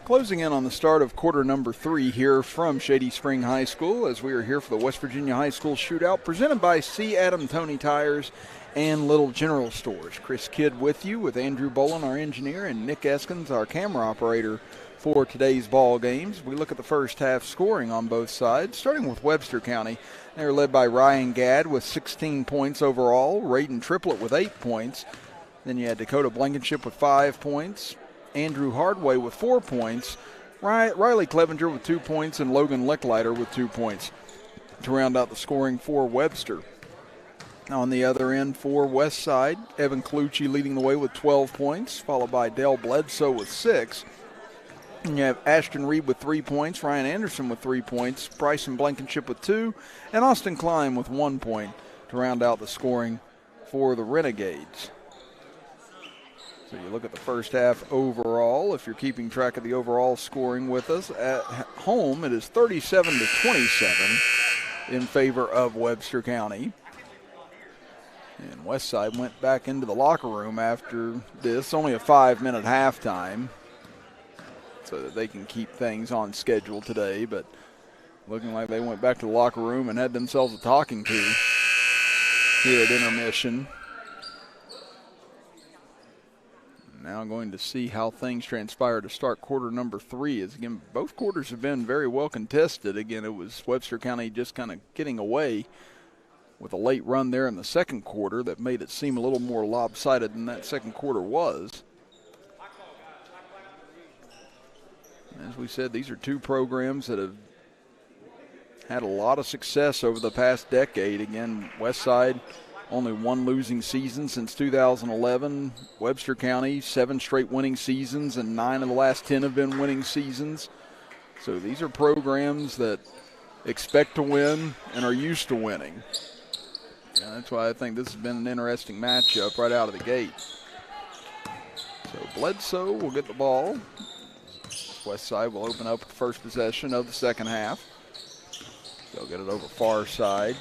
Closing in on the start of quarter number 3 here from Shady Spring High School as we are here for the West Virginia High School Shootout presented by C. Adam Toney Tires and Little General Stores. Chris Kidd with you with Andrew Bolin, our engineer, and Nick Eskins, our camera operator for today's ball games. We look at the first half scoring on both sides, starting with Webster County. They're led by Ryan Gadd with 16 points overall, Raiden Triplett with 8 points. Then you had Dakota Blankenship with 5 points, Andrew Hardway with 4 points, Riley Clevenger with 2 points, and Logan Licklider with 2 points to round out the scoring for Webster. On the other end for Westside, Evan Colucci leading the way with 12 points, followed by Dale Bledsoe with 6. And you have Ashton Reed with 3 points, Ryan Anderson with 3 points, Bryson Blankenship with 2, and Austin Klein with 1 point to round out the scoring for the Renegades. So you look at the first half overall. If you're keeping track of the overall scoring with us, at home it is 37-27 in favor of Webster County. And Westside went back into the locker room after this, only a 5-minute halftime, so that they can keep things on schedule today. But looking like they went back to the locker room and had themselves a talking to here at intermission. Now going to see how things transpire to start quarter number 3. As again, both quarters have been very well contested. Again, it was Webster County just kind of getting away with a late run there in the second quarter that made it seem a little more lopsided than that second quarter was. As we said, these are two programs that have had a lot of success over the past decade. Again, Westside only one losing season since 2011. Webster County, 7 straight winning seasons, and 9 of the last 10 have been winning seasons. So these are programs that expect to win and are used to winning. And that's why I think this has been an interesting matchup right out of the gate. So Bledsoe will get the ball. Westside will open up the first possession of the second half. They'll get it over far side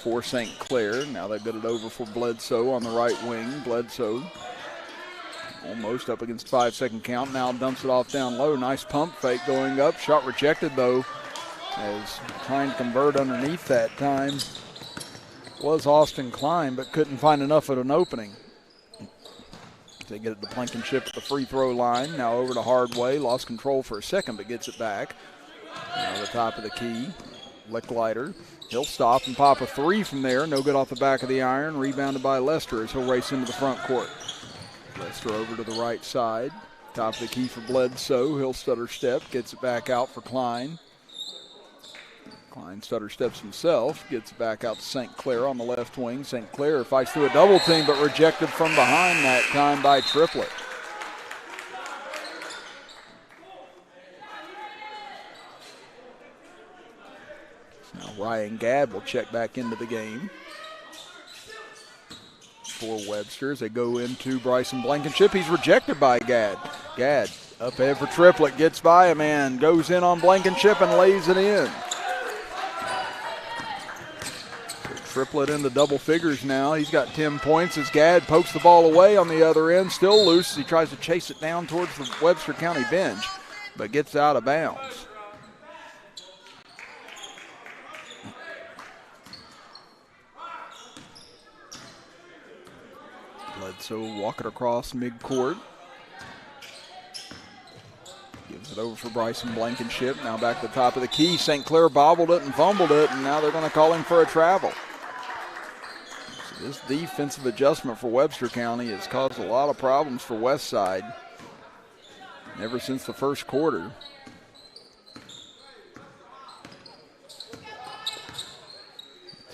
for St. Clair. Now they've got it over for Bledsoe on the right wing. Bledsoe almost up against 5-second count. Now dumps it off down low. Nice pump fake going up. Shot rejected though, as trying to convert underneath that time was Austin Klein, but couldn't find enough of an opening. They get it to Blankenship at the free throw line. Now over to Hardway. Lost control for a second, but gets it back. Now the top of the key. Licklider. He'll stop and pop a 3 from there. No good off the back of the iron. Rebounded by Lester as he'll race into the front court. Lester over to the right side. Top of the key for Bledsoe. He'll stutter step. Gets it back out for Klein. Klein stutter steps himself, gets it back out to St. Clair on the left wing. St. Clair fights through a double team, but rejected from behind that time by Triplett. Now Ryan Gadd will check back into the game for Webster as they go into Bryson Blankenship. He's rejected by Gadd. Gadd up ahead for Triplett, gets by a man, goes in on Blankenship and lays it in. Triplett into double figures now. He's got 10 points as Gadd pokes the ball away on the other end. Still loose as he tries to chase it down towards the Webster County bench, but gets out of bounds. Bledsoe walking across midcourt. Gives it over for Bryson Blankenship. Now back to the top of the key. St. Clair bobbled it and fumbled it, and now they're going to call him for a travel. This defensive adjustment for Webster County has caused a lot of problems for Westside ever since the first quarter.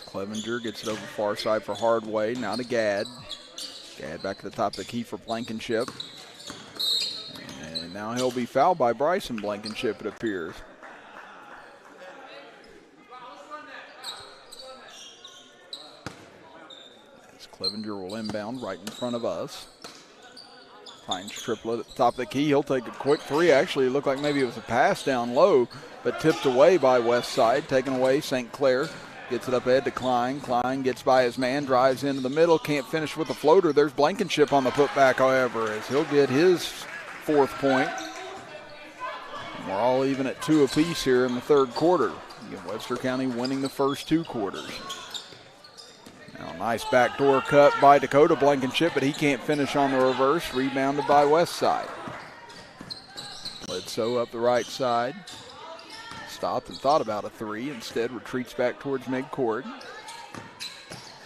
Clevenger gets it over far side for Hardway. Now to Gadd. Gadd back to the top of the key for Blankenship. And now he'll be fouled by Bryson Blankenship, it appears. Clevenger will inbound right in front of us. Finds Triplett at the top of the key. He'll take a quick 3. Actually, it looked like maybe it was a pass down low, but tipped away by Westside. Taken away, St. Clair gets it up ahead to Klein. Klein gets by his man, drives into the middle, can't finish with the floater. There's Blankenship on the putback, however, as he'll get his 4th point. And we're all even at 2 apiece here in the third quarter. Again, Webster County winning the first 2 quarters. Now, nice backdoor cut by Dakota Blankenship, but he can't finish on the reverse. Rebounded by Westside. Bledsoe up the right side. Stopped and thought about a 3. Instead, retreats back towards midcourt.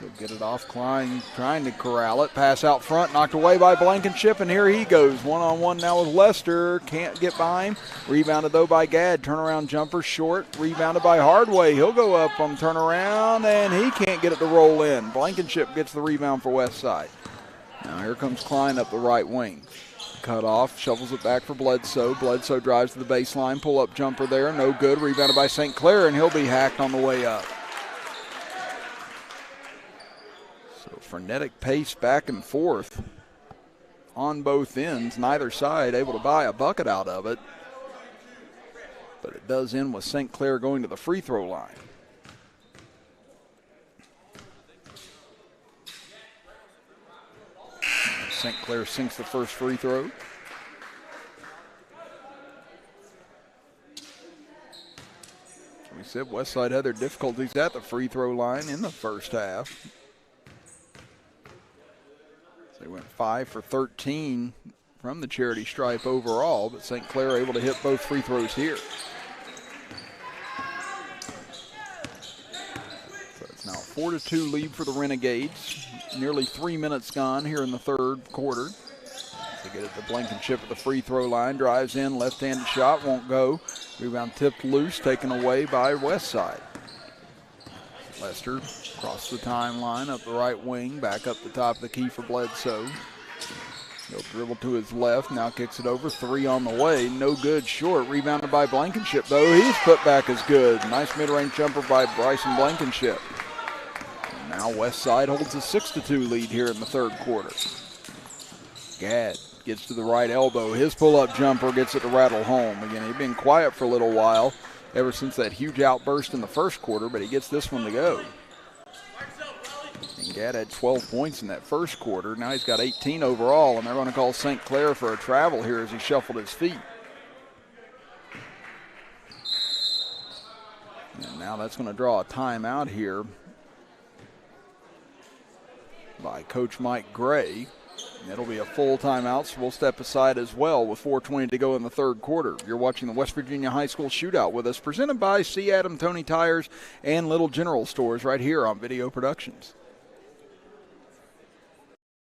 He'll get it off. Klein trying to corral it. Pass out front, knocked away by Blankenship, and here he goes. One-on-one now with Lester. Can't get by him. Rebounded, though, by Gadd. Turnaround jumper short. Rebounded by Hardway. He'll go up on turnaround, and he can't get it to roll in. Blankenship gets the rebound for Westside. Now here comes Klein up the right wing. Cut off, shovels it back for Bledsoe. Bledsoe drives to the baseline. Pull-up jumper there. No good. Rebounded by St. Clair, and he'll be hacked on the way up. Frenetic pace back and forth on both ends. Neither side able to buy a bucket out of it. But it does end with St. Clair going to the free throw line. St. Clair sinks the first free throw. We said Westside had their difficulties at the free throw line in the first half. They went 5 for 13 from the charity stripe overall, but St. Clair able to hit both free throws here. So it's now a 4-2 lead for the Renegades. Nearly 3 minutes gone here in the third quarter. They get it to Blankenship at the free throw line. Drives in, left-handed shot, won't go. Rebound tipped loose, taken away by Westside. Lester across the timeline, up the right wing, back up the top of the key for Bledsoe. He'll dribble to his left, now kicks it over, 3 on the way, no good, short. Rebounded by Blankenship, though. He's put back as good. Nice mid-range jumper by Bryson Blankenship. And now Westside holds a 6-2 lead here in the third quarter. Gadd gets to the right elbow. His pull-up jumper gets it to rattle home. Again, he'd been quiet for a little while ever since that huge outburst in the first quarter, but he gets this one to go. And Gadd had 12 points in that first quarter. Now he's got 18 overall, and they're going to call St. Clair for a travel here as he shuffled his feet. And now that's going to draw a timeout here by Coach Mike Gray. It'll be a full timeout, so we'll step aside as well with 4:20 to go in the third quarter. You're watching the West Virginia High School Shootout with us, presented by C. Adam Toney Tires and Little General Stores right here on Video Productions.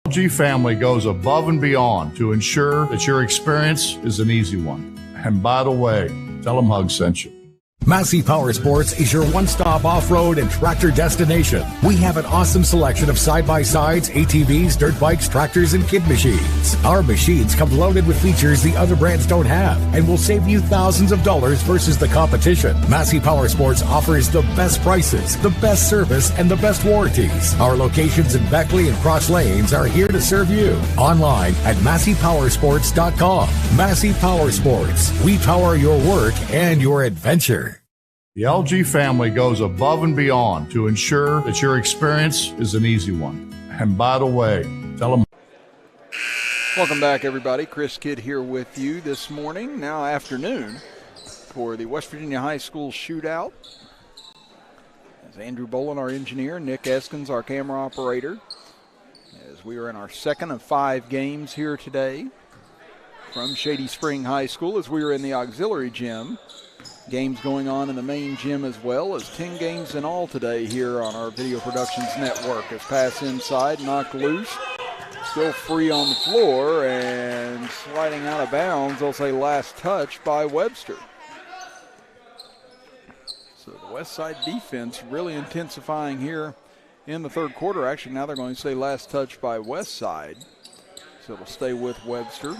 LG family goes above and beyond to ensure that your experience is an easy one. And by the way, tell them Hug sent you. Massey Power Sports is your one-stop off-road and tractor destination. We have an awesome selection of side-by-sides, ATVs, dirt bikes, tractors, and kid machines. Our machines come loaded with features the other brands don't have and will save you thousands of dollars versus the competition. Massey Power Sports offers the best prices, the best service, and the best warranties. Our locations in Beckley and Cross Lanes are here to serve you. Online at MasseyPowersports.com. Massey Power Sports. We power your work and your adventure. The LG family goes above and beyond to ensure that your experience is an easy one. And by the way, tell them. Welcome back, everybody. Chris Kidd here with you this morning, now afternoon, for the West Virginia High School Shootout. As Andrew Bolin, our engineer, Nick Eskins, our camera operator, as we are in our second of 5 games here today from Shady Spring High School, as we are in the auxiliary gym. Games going on in the main gym as well, as 10 games in all today here on our Video Productions Network. As pass inside, knocked loose, still free on the floor, and sliding out of bounds, they'll say last touch by Webster. So the Westside defense really intensifying here in the third quarter. Actually, now they're going to say last touch by Westside. So it'll stay with Webster.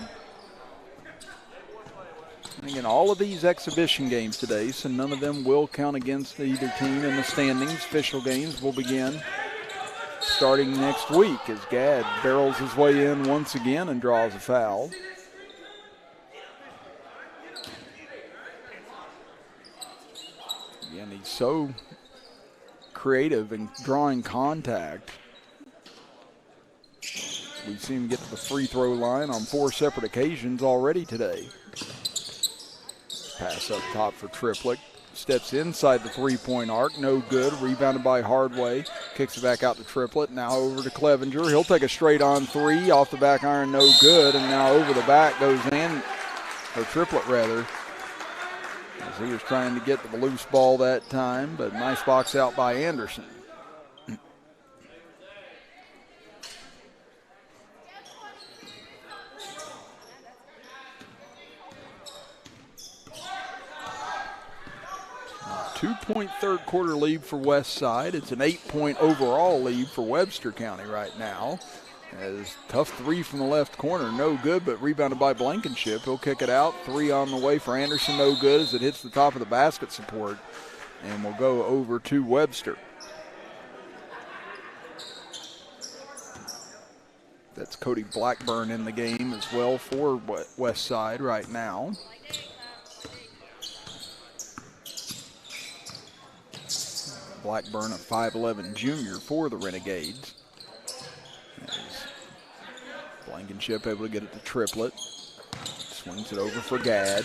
And again, all of these exhibition games today, so none of them will count against either team in the standings. Official games will begin starting next week as Gadd barrels his way in once again and draws a foul. Again, he's so creative in drawing contact. We've seen him get to the free throw line on 4 separate occasions already today. Pass up top for Triplett. Steps inside the three-point arc. No good. Rebounded by Hardway. Kicks it back out to Triplett. Now over to Clevenger. He'll take a straight-on 3. Off the back iron, no good. And now over the back goes in, or Triplett rather, as he was trying to get the loose ball that time. But nice box out by Anderson. 2-point third quarter lead for Westside. It's an 8-point overall lead for Webster County right now. As tough three from the left corner, no good, but rebounded by Blankenship. He'll kick it out. Three on the way for Anderson, no good as it hits the top of the basket support. And we'll go over to Webster. That's Cody Blackburn in the game as well for Westside right now. Blackburn, a 5'11 junior for the Renegades. As Blankenship able to get it to Triplett. Swings it over for Gadd.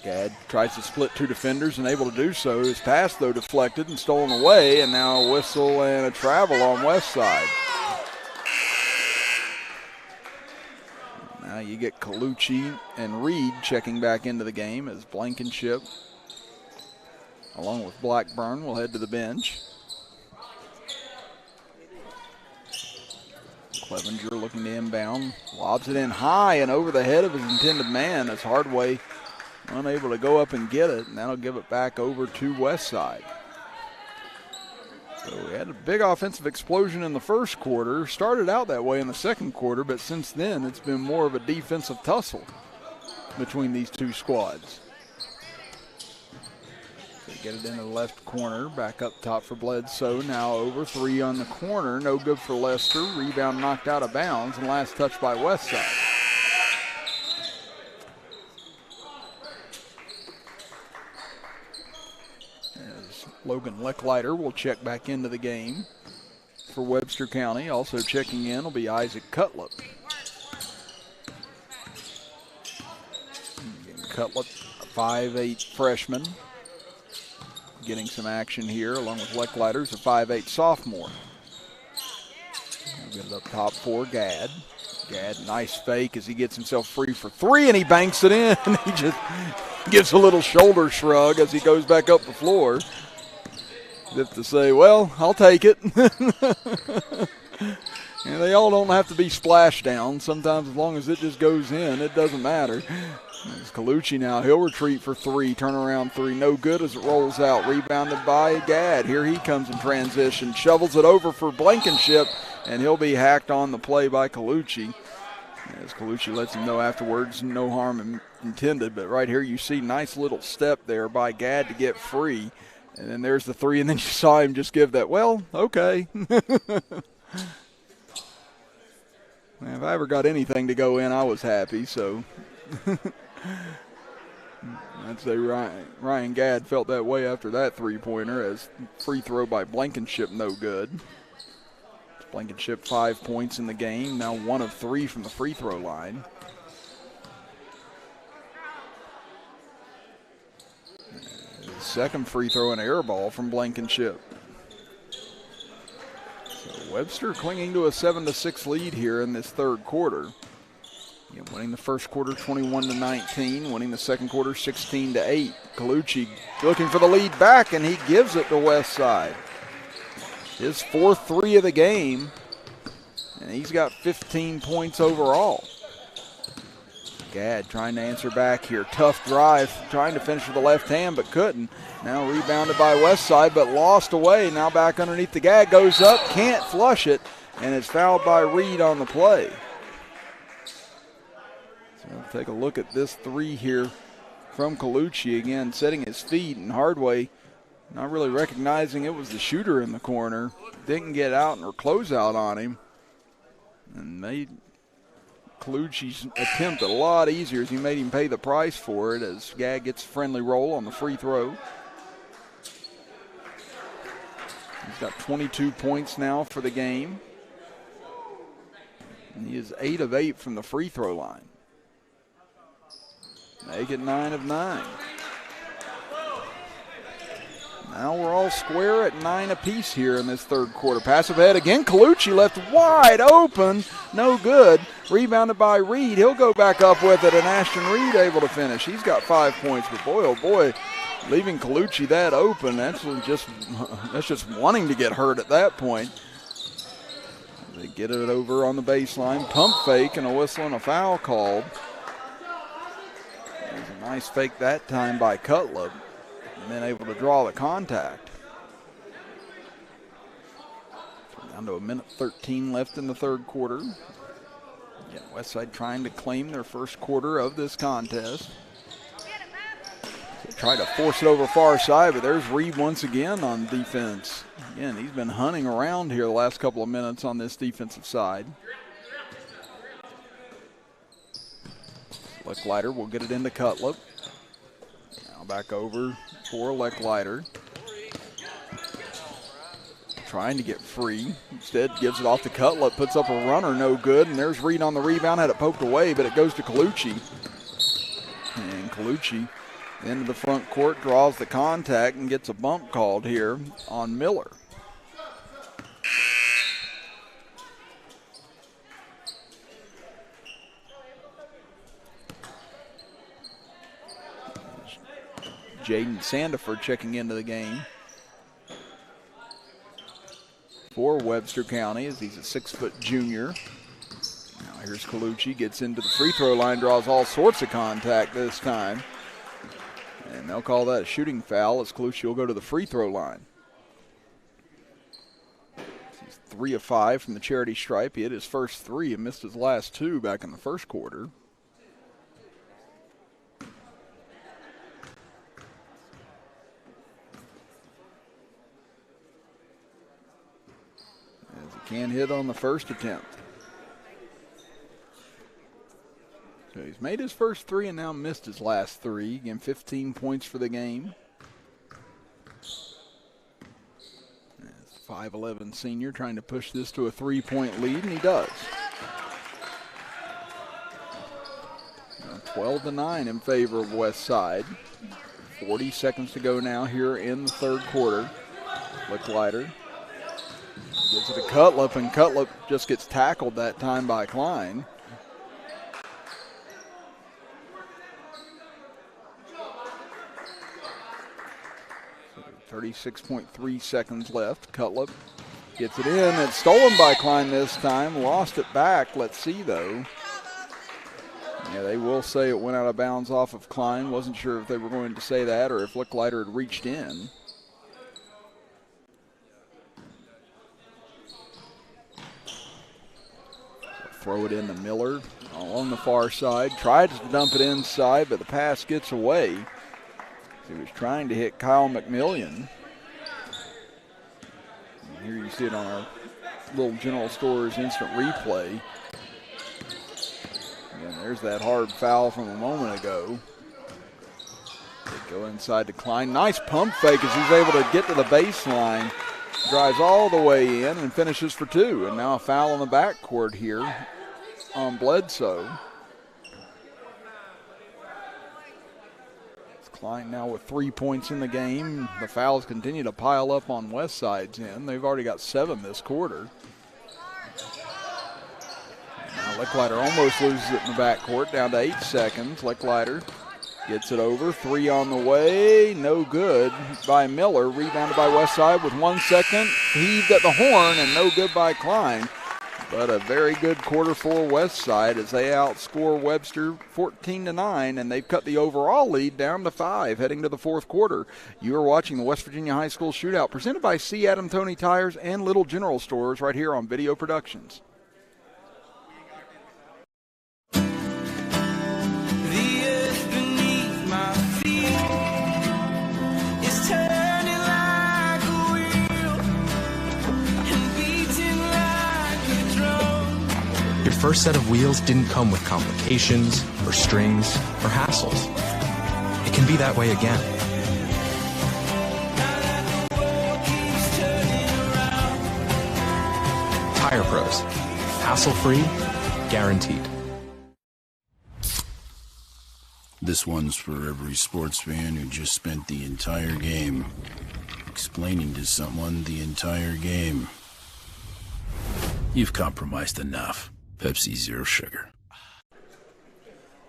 Gadd tries to split two defenders and able to do so. His pass, though, deflected and stolen away, and now a whistle and a travel on Westside. Now you get Colucci and Reed checking back into the game as Blankenship, along with Blackburn, will head to the bench. Clevenger looking to inbound, lobs it in high and over the head of his intended man as Hardway unable to go up and get it, and that'll give it back over to Westside. So we had a big offensive explosion in the first quarter. Started out that way in the second quarter, but since then it's been more of a defensive tussle between these two squads. They get it into the left corner, back up top for Bledsoe. Now over three on the corner, no good for Lester. Rebound knocked out of bounds, and last touch by Westside. Logan Lecklider will check back into the game for Webster County. Also checking in will be Isaac Cutler. Cutler, a 5'8 freshman, getting some action here along with Lecklider's a 5'8 sophomore. We'll get it up top for Gadd. Gadd, nice fake as he gets himself free for three, and he banks it in. He just gives a little shoulder shrug as he goes back up the floor. As if to say, well, I'll take it. And they all don't have to be splashdown. Sometimes as long as it just goes in, it doesn't matter. There's Colucci now. He'll retreat for three. Turnaround three. No good as it rolls out. Rebounded by Gadd. Here he comes in transition. Shovels it over for Blankenship, and he'll be hacked on the play by Colucci. As Colucci lets him know afterwards, no harm intended. But right here you see nice little step there by Gadd to get free. And then there's the three, and then you saw him just give that, well, okay. Man, if I ever got anything to go in, I was happy, so. I'd say Ryan Gadd felt that way after that three-pointer as free throw by Blankenship no good. Blankenship 5 points in the game, now 1 of 3 from the free throw line. Second free throw and air ball from Blankenship. So Webster clinging to a 7-6 lead here in this third quarter. Again, winning the first quarter 21-19, winning the second quarter 16-8. Colucci looking for the lead back, and he gives it to Westside. His fourth three of the game, and he's got 15 points overall. Gadd trying to answer back here. Tough drive, trying to finish with the left hand, but couldn't. Now rebounded by Westside, but lost away. Now back underneath the Gadd, goes up, can't flush it, and it's fouled by Reed on the play. So we'll take a look at this three here from Colucci. Again, setting his feet, and Hardway not really recognizing it was the shooter in the corner. Didn't get out or close out on him, and made Colucci's attempt a lot easier as he made him pay the price for it as Gadd gets a friendly roll on the free throw. He's got 22 points now for the game. And he is 8 of 8 from the free throw line. Make it 9 of 9. Now we're all square at 9 apiece here in this third quarter. Pass ahead again. Colucci left wide open. No good. Rebounded by Reed. He'll go back up with it, and Ashton Reed able to finish. He's got 5 points, but boy, oh boy, leaving Colucci that open, that's just wanting to get hurt at that point. They get it over on the baseline. Pump fake and a whistle and a foul called. There's a nice fake that time by Cutler. and then able to draw the contact. Down to 1:13 left in the third quarter. Again, Westside trying to claim their first quarter of this contest. Try to force it over far side, but there's Reed once again on defense. Again, he's been hunting around here the last couple of minutes on this defensive side. Lecklider will get it into Cutler. Now back over for Lecklider. Trying to get free. Instead gives it off to Cutler, puts up a runner, no good. And there's Reed on the rebound, had it poked away, but it goes to Colucci. And Colucci into the front court, draws the contact and gets a bump called here on Miller. Jaden Sandiford checking into the game for Webster County as he's a 6-foot junior. Now here's Colucci, gets into the free throw line, draws all sorts of contact this time. And they'll call that a shooting foul as Colucci will go to the free throw line. He's 3 of 5 from the charity stripe. He hit his first 3 and missed his last 2 back in the first quarter. As he can hit on the first attempt. So he's made his first 3 and now missed his last 3. Again, 15 points for the game. As 5'11" senior trying to push this to a 3-point lead, and he does. 12-9 in favor of Westside. 40 seconds to go now here in the third quarter. Lecklider gives it to Cutler, and Cutler just gets tackled that time by Klein. 36.3 seconds left. Cutler gets it in. It's stolen by Klein this time. Lost it back. Let's see, though. Yeah, they will say it went out of bounds off of Klein. Wasn't sure if they were going to say that or if Lecklider had reached in. Throw it into Miller along the far side. Tried to dump it inside, but the pass gets away. He was trying to hit Kyle McMillian. And here you see it on our little General Stores instant replay. And there's that hard foul from a moment ago. They go inside to Klein. Nice pump fake as he's able to get to the baseline. Drives all the way in and finishes for 2. And now a foul on the backcourt here on Bledsoe. Klein now with 3 points in the game. The fouls continue to pile up on Westside's end. They've already got 7 this quarter. Now Lecklider almost loses it in the backcourt, down to 8 seconds. Lecklider gets it over. 3 on the way. No good by Miller. Rebounded by Westside with 1 second. Heaved at the horn and no good by Klein. But a very good quarter for Westside as they outscore Webster 14-9, and they've cut the overall lead down to 5 heading to the fourth quarter. You are watching the West Virginia High School Shootout presented by C. Adam Toney Tires and Little General Stores right here on Video Productions. Your first set of wheels didn't come with complications, or strings, or hassles. It can be that way again. Tire Pros. Hassle-free, guaranteed. This one's for every sports fan who just spent the entire game explaining to someone the entire game. You've compromised enough. Pepsi Zero Sugar.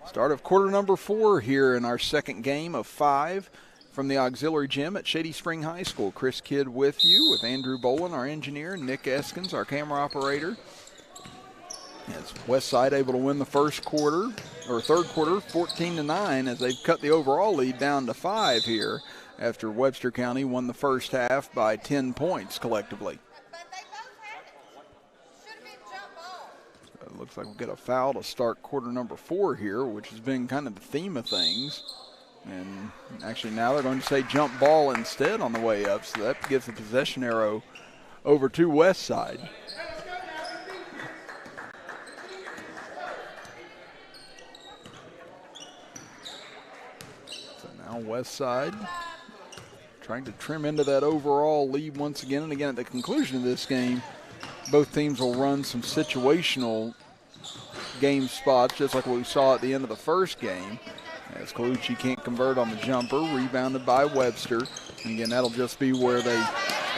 Start of quarter number 4 here in our second game of 5 from the auxiliary gym at Shady Spring High School. Chris Kidd with you, with Andrew Bolin, our engineer, Nick Eskins, our camera operator. As Westside able to win the first quarter, or third quarter, 14-9, as they've cut the overall lead down to 5 here after Webster County won the first half by 10 points collectively. So it looks like we'll get a foul to start quarter number 4 here, which has been kind of the theme of things. And actually now they're going to say jump ball instead on the way up, so that gives the possession arrow over to Westside. So now Westside trying to trim into that overall lead once again. And again, at the conclusion of this game, both teams will run some situational game spots, just like what we saw at the end of the first game. As Colucci can't convert on the jumper, rebounded by Webster. And again, that'll just be where they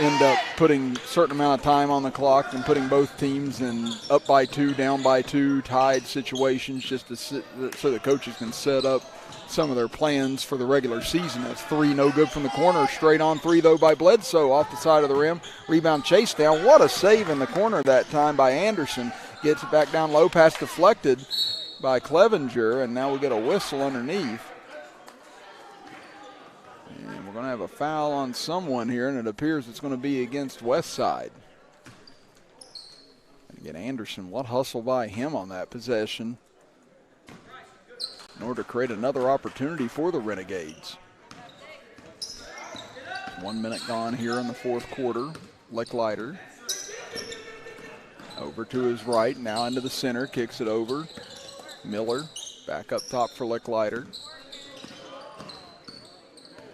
end up putting a certain amount of time on the clock and putting both teams in up by 2, down by 2, tied situations, just to so the coaches can set up some of their plans for the regular season. That's 3, no good from the corner. Straight on 3, though, by Bledsoe off the side of the rim. Rebound chase down. What a save in the corner that time by Anderson. Gets it back down low, pass deflected by Clevenger, and now we get a whistle underneath. And we're going to have a foul on someone here, and it appears it's going to be against Westside. And again, Anderson, what hustle by him on that possession in order to create another opportunity for the Renegades. 1 minute gone here in the fourth quarter. Licklider over to his right, now into the center, kicks it over. Miller back up top for Licklider.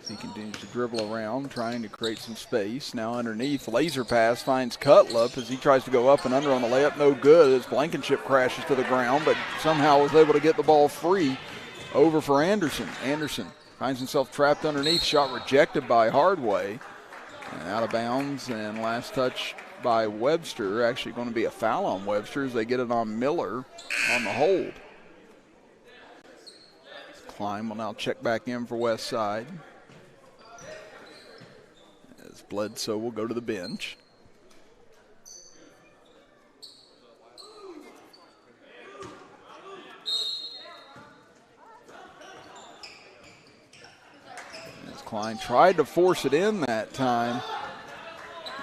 He continues to dribble around, trying to create some space. Now underneath, laser pass finds Cutler as he tries to go up and under on the layup. No good as Blankenship crashes to the ground, but somehow was able to get the ball free over for Anderson. Anderson finds himself trapped underneath, shot rejected by Hardway. And out of bounds, and last touch by Webster. Actually going to be a foul on Webster as they get it on Miller on the hold. Klein will now check back in for Westside. As Bledsoe will go to the bench. As Klein tried to force it in that time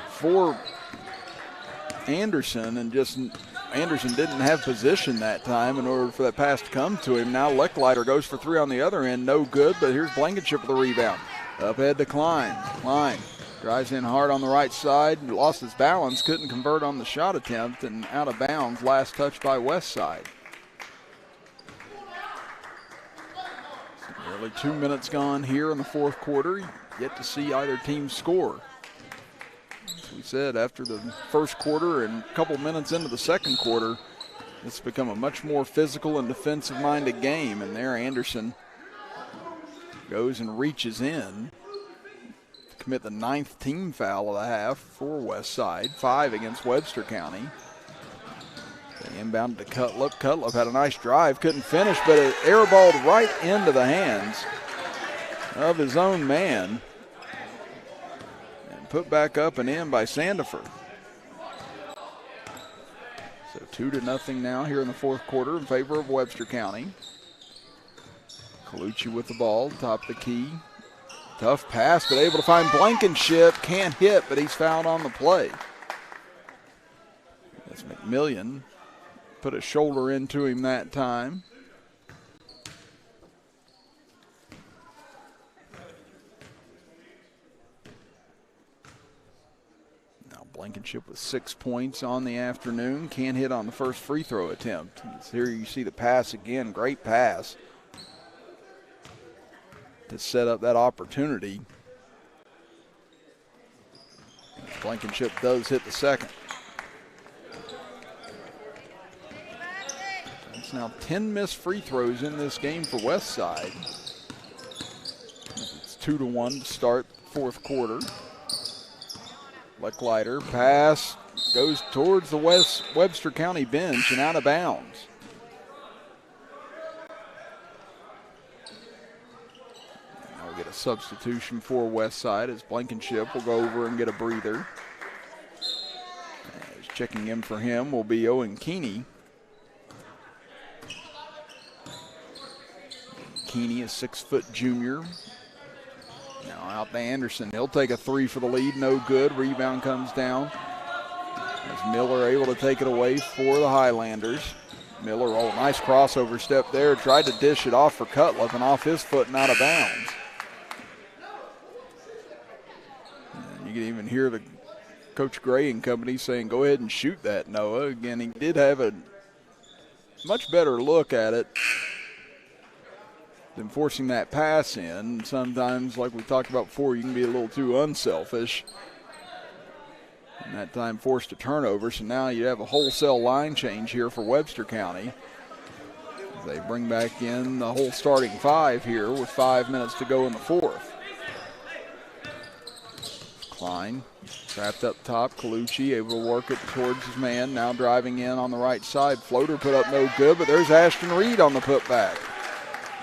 for Anderson, and just Anderson didn't have position that time in order for that pass to come to him. Now Licklider goes for 3 on the other end, no good, but here's Blankenship with the rebound. Up ahead to Klein. Klein drives in hard on the right side, lost his balance, couldn't convert on the shot attempt, and out of bounds, last touch by Westside. Nearly 2 minutes gone here in the fourth quarter, yet to see either team score. We said after the first quarter and a couple minutes into the second quarter, it's become a much more physical and defensive-minded game. And there Anderson goes and reaches in to commit the 9th team foul of the half for Westside, 5 against Webster County. They inbounded to Cutler. Cutler had a nice drive, couldn't finish, but it airballed right into the hands of his own man. Put back up and in by Sandifer. So 2-0 now here in the fourth quarter in favor of Webster County. Colucci with the ball, top of the key. Tough pass, but able to find Blankenship. Can't hit, but he's fouled on the play. That's McMillian. Put a shoulder into him that time. Blankenship with 6 points on the afternoon. Can't hit on the first free throw attempt. Here you see the pass again. Great pass to set up that opportunity. Blankenship does hit the second. It's now 10 missed free throws in this game for Westside. It's 2-1 to start fourth quarter. Licklider pass goes towards the Webster County bench and out of bounds. Now we get a substitution for Westside as Blankenship will go over and get a breather. As checking in for him will be Owen Keeney. Keeney, a 6-foot junior. Now out to Anderson. He'll take a three for the lead. No good. Rebound comes down. As Miller able to take it away for the Highlanders. Miller, oh, nice crossover step there. Tried to dish it off for Cutler and off his foot and out of bounds. And you can even hear the Coach Gray and company saying, go ahead and shoot that, Noah. Again, he did have a much better look at it than forcing that pass in. Sometimes, like we talked about before, you can be a little too unselfish. And that time forced a turnover, so now you have a wholesale line change here for Webster County. They bring back in the whole starting five here with 5 minutes to go in the fourth. Klein trapped up top. Colucci able to work it towards his man. Now driving in on the right side. Floater put up no good, but there's Ashton Reed on the putback.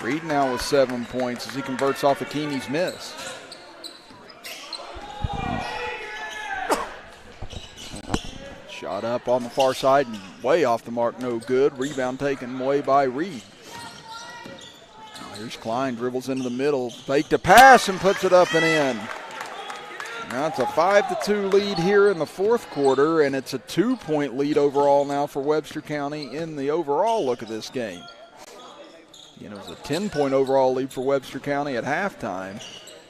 Reed now with 7 points as he converts off of Keeney's miss. Shot up on the far side and way off the mark, no good. Rebound taken away by Reed. Now here's Klein, dribbles into the middle, fake to pass and puts it up and in. Now it's a 5-2 lead here in the fourth quarter, and it's a 2-point lead overall now for Webster County in the overall look at this game. You know, it was a 10-point overall lead for Webster County at halftime.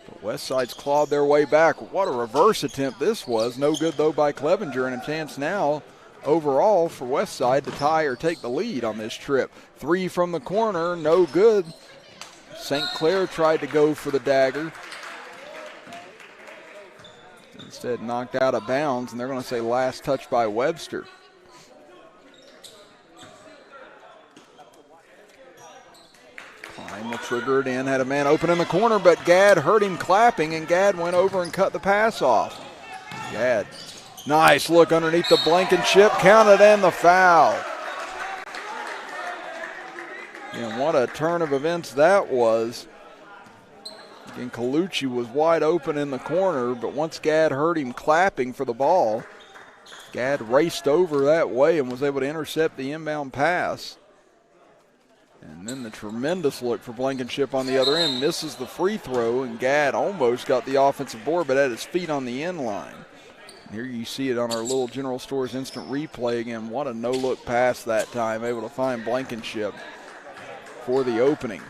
But Westside's clawed their way back. What a reverse attempt this was. No good, though, by Clevenger, and a chance now overall for Westside to tie or take the lead on this trip. Three from the corner, no good. St. Clair tried to go for the dagger. Instead knocked out of bounds, and they're going to say last touch by Webster. Klein will trigger it in, had a man open in the corner, but Gadd heard him clapping, and Gadd went over and cut the pass off. Gadd, nice look underneath the Blankenship, counted and the foul. And what a turn of events that was. And Colucci was wide open in the corner, but once Gadd heard him clapping for the ball, Gadd raced over that way and was able to intercept the inbound pass. And then the tremendous look for Blankenship on the other end. Misses the free throw, and Gadd almost got the offensive board, but had his feet on the end line. And here you see it on our little General Stores instant replay again. What a no-look pass that time, able to find Blankenship for the opening.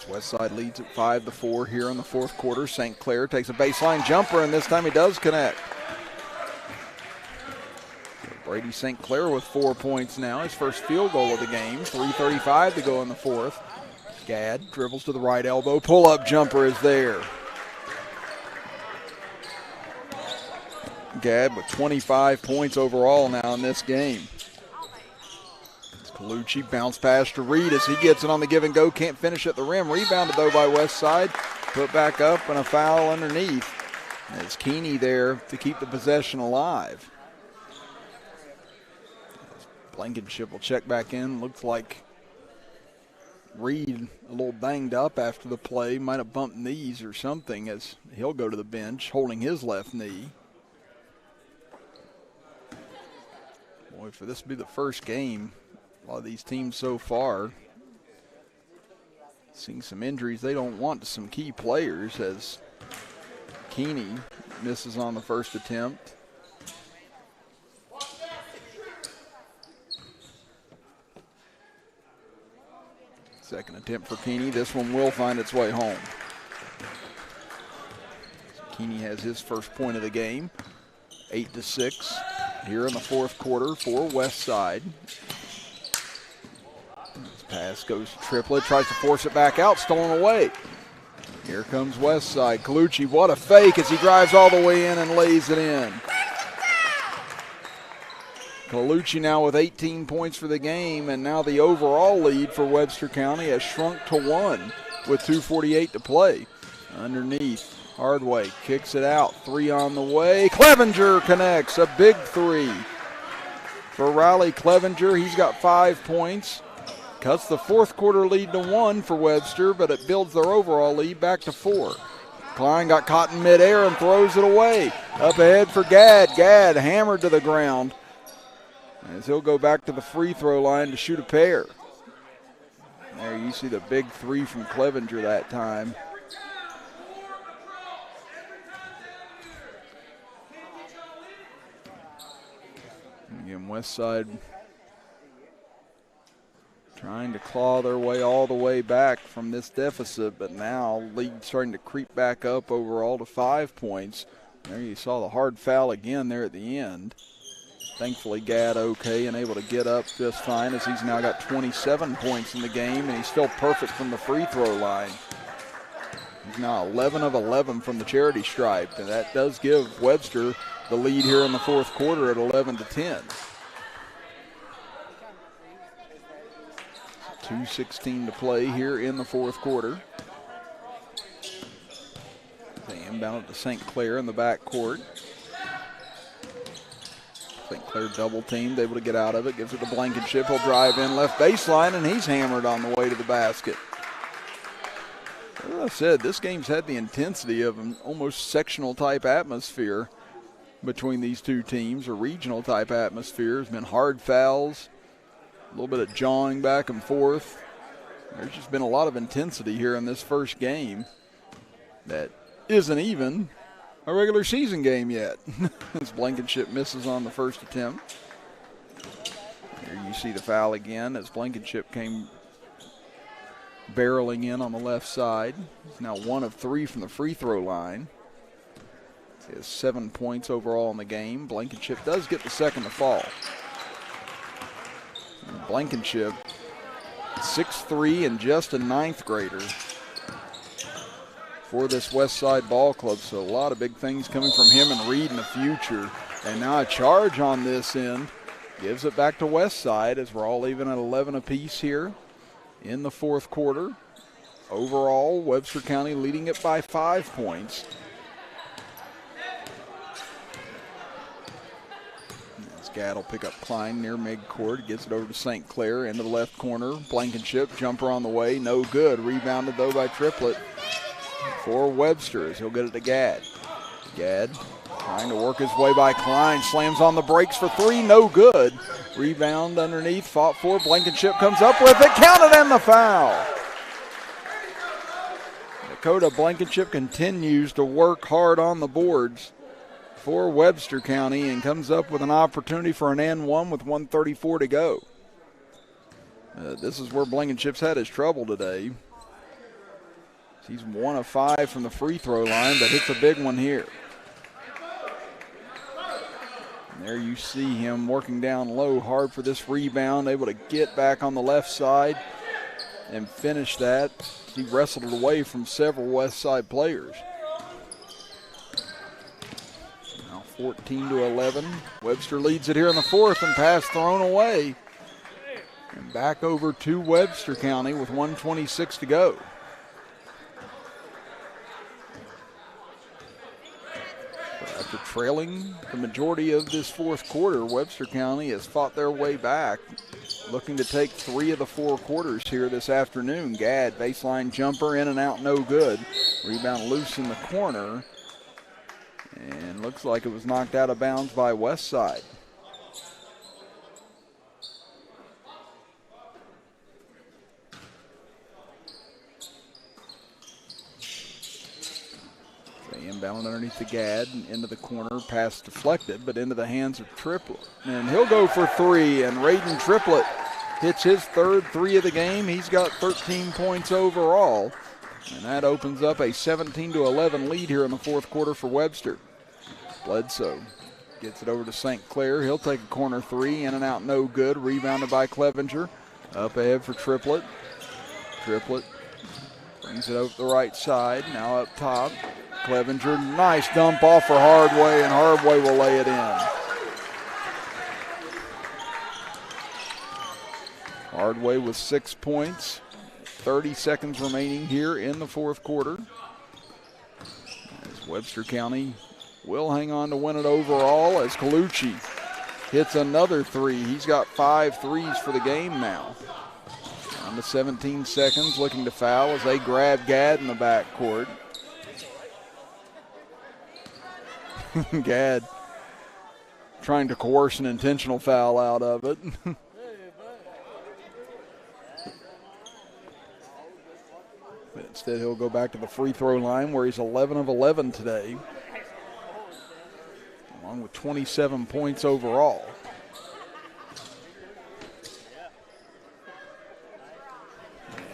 Westside leads at 5-4 here in the fourth quarter. St. Clair takes a baseline jumper, and this time he does connect. Brady St. Clair with 4 points now, his first field goal of the game. 3:35 to go in the fourth. Gadd dribbles to the right elbow. Pull-up jumper is there. Gadd with 25 points overall now in this game. Colucci bounce pass to Reed as he gets it on the give and go. Can't finish at the rim. Rebounded though by Westside. Put back up and a foul underneath. And it's Keeney there to keep the possession alive. Blankenship will check back in. Looks like Reed a little banged up after the play. Might have bumped knees or something as he'll go to the bench holding his left knee. Boy, for this to be the first game, a lot of these teams so far seeing some injuries they don't want to some key players as Keeney misses on the first attempt. Second attempt for Keeney. This one will find its way home. So Keeney has his first point of the game. 8-6 here in the fourth quarter for Westside. Pass goes to Triplett, tries to force it back out, stolen away. Here comes Westside. Colucci, what a fake as he drives all the way in and lays it in. Colucci now with 18 points for the game, and now the overall lead for Webster County has shrunk to 1 with 2:48 to play. Underneath, Hardway kicks it out, three on the way. Clevenger connects, a big three for Riley Clevenger. He's got 5 points. Cuts the fourth quarter lead to 1 for Webster, but it builds their overall lead back to 4. Klein got caught in midair and throws it away. Up ahead for Gadd. Gadd hammered to the ground. as he'll go back to the free throw line to shoot a pair. There you see the big three from Clevenger that time. Again, Westside trying to claw their way all the way back from this deficit, but now lead starting to creep back up overall to 5 points. There you saw the hard foul again there at the end. Thankfully, Gadd okay and able to get up just fine, as he's now got 27 points in the game, and he's still perfect from the free throw line. He's now 11 of 11 from the charity stripe, and that does give Webster the lead here in the fourth quarter at 11-10. 2:16 to play here in the fourth quarter. They inbound it to St. Clair in the backcourt. St. Clair double teamed, able to get out of it, gives it to Blankenship. He'll drive in left baseline, and he's hammered on the way to the basket. As I said, this game's had the intensity of an almost sectional type atmosphere between these two teams, a regional type atmosphere. There's been hard fouls, a little bit of jawing back and forth. There's just been a lot of intensity here in this first game that isn't even a regular season game yet. As Blankenship misses on the first attempt. There you see the foul again as Blankenship came barreling in on the left side. He's now 1 of 3 from the free throw line. He has 7 points overall in the game. Blankenship does get the second to fall. And Blankenship, 6'3" and just a 9th grader for this Westside Ball Club. So a lot of big things coming from him and Reed in the future. And now a charge on this end. Gives it back to Westside as we're all even at 11 apiece here in the fourth quarter. Overall, Webster County leading it by 5 points. As Gadd will pick up Klein near midcourt, gets it over to St. Clair into the left corner. Blankenship, jumper on the way, no good. Rebounded though by Triplett for Webster as he'll get it to Gadd. Gadd trying to work his way by Klein, slams on the brakes for 3, no good. Rebound underneath, fought for, Blankenship comes up with it, counted and the foul. Dakota Blankenship continues to work hard on the boards for Webster County and comes up with an opportunity for an N1 with 1:34 to go. This is where Blankenship's had his trouble today. He's 1 of 5 from the free throw line, but hits a big one here. And there you see him working down low, hard for this rebound, able to get back on the left side and finish that. He wrestled it away from several Westside players. Now 14-11. Webster leads it here in the fourth, and pass thrown away. And back over to Webster County with 1:26 to go. After trailing the majority of this fourth quarter, Webster County has fought their way back, looking to take 3 of the 4 quarters here this afternoon. Gadd, baseline jumper, in and out, no good. Rebound loose in the corner, and looks like it was knocked out of bounds by Westside. Inbound underneath the Gadd and into the corner, pass deflected, but into the hands of Triplett. And he'll go for 3, and Raiden Triplett hits his 3rd 3 of the game. He's got 13 points overall, and that opens up a 17-11 lead here in the fourth quarter for Webster. Bledsoe gets it over to St. Clair. He'll take a corner 3, in and out, no good. Rebounded by Clevenger. Up ahead for Triplett. Triplett brings it over the right side, now up top. Clevenger, nice dump off for Hardway, and Hardway will lay it in. Hardway with 6 points, 30 seconds remaining here in the fourth quarter. As Webster County will hang on to win it overall as Colucci hits another 3. He's got 5 threes for the game now. Down to 17 seconds, looking to foul as they grab Gadd in the backcourt. Gadd trying to coerce an intentional foul out of it. But instead, he'll go back to the free throw line where he's 11 of 11 today, along with 27 points overall.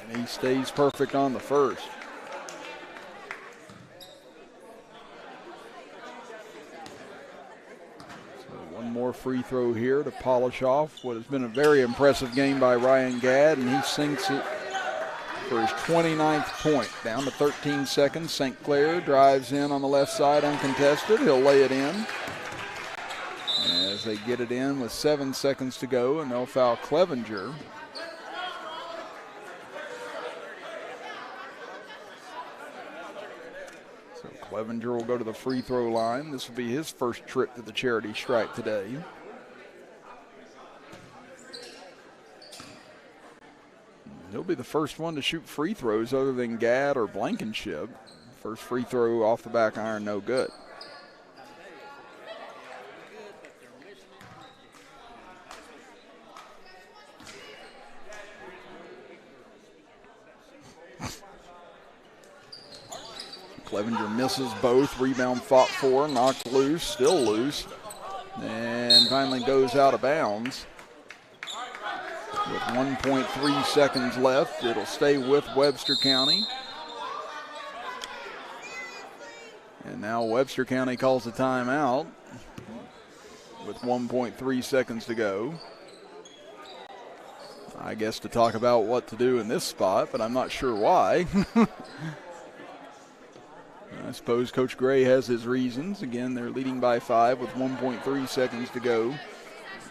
And he stays perfect on the first. More free throw here to polish off what has been a very impressive game by Ryan Gadd, and he sinks it for his 29th point. Down to 13 seconds. St. Clair drives in on the left side uncontested. He'll lay it in as they get it in with 7 seconds to go, and they'll foul Clevenger. So Clevenger will go to the free throw line. This will be his first trip to the charity stripe today. He'll be the first one to shoot free throws other than Gadd or Blankenship. First free throw off the back iron, no good. Clevenger misses both. Rebound fought for, knocked loose, still loose, and finally goes out of bounds. With 1.3 seconds left, it'll stay with Webster County. And now Webster County calls a timeout with 1.3 seconds to go. I guess to talk about what to do in this spot, but I'm not sure why. I suppose Coach Gray has his reasons. Again, they're leading by 5 with 1.3 seconds to go,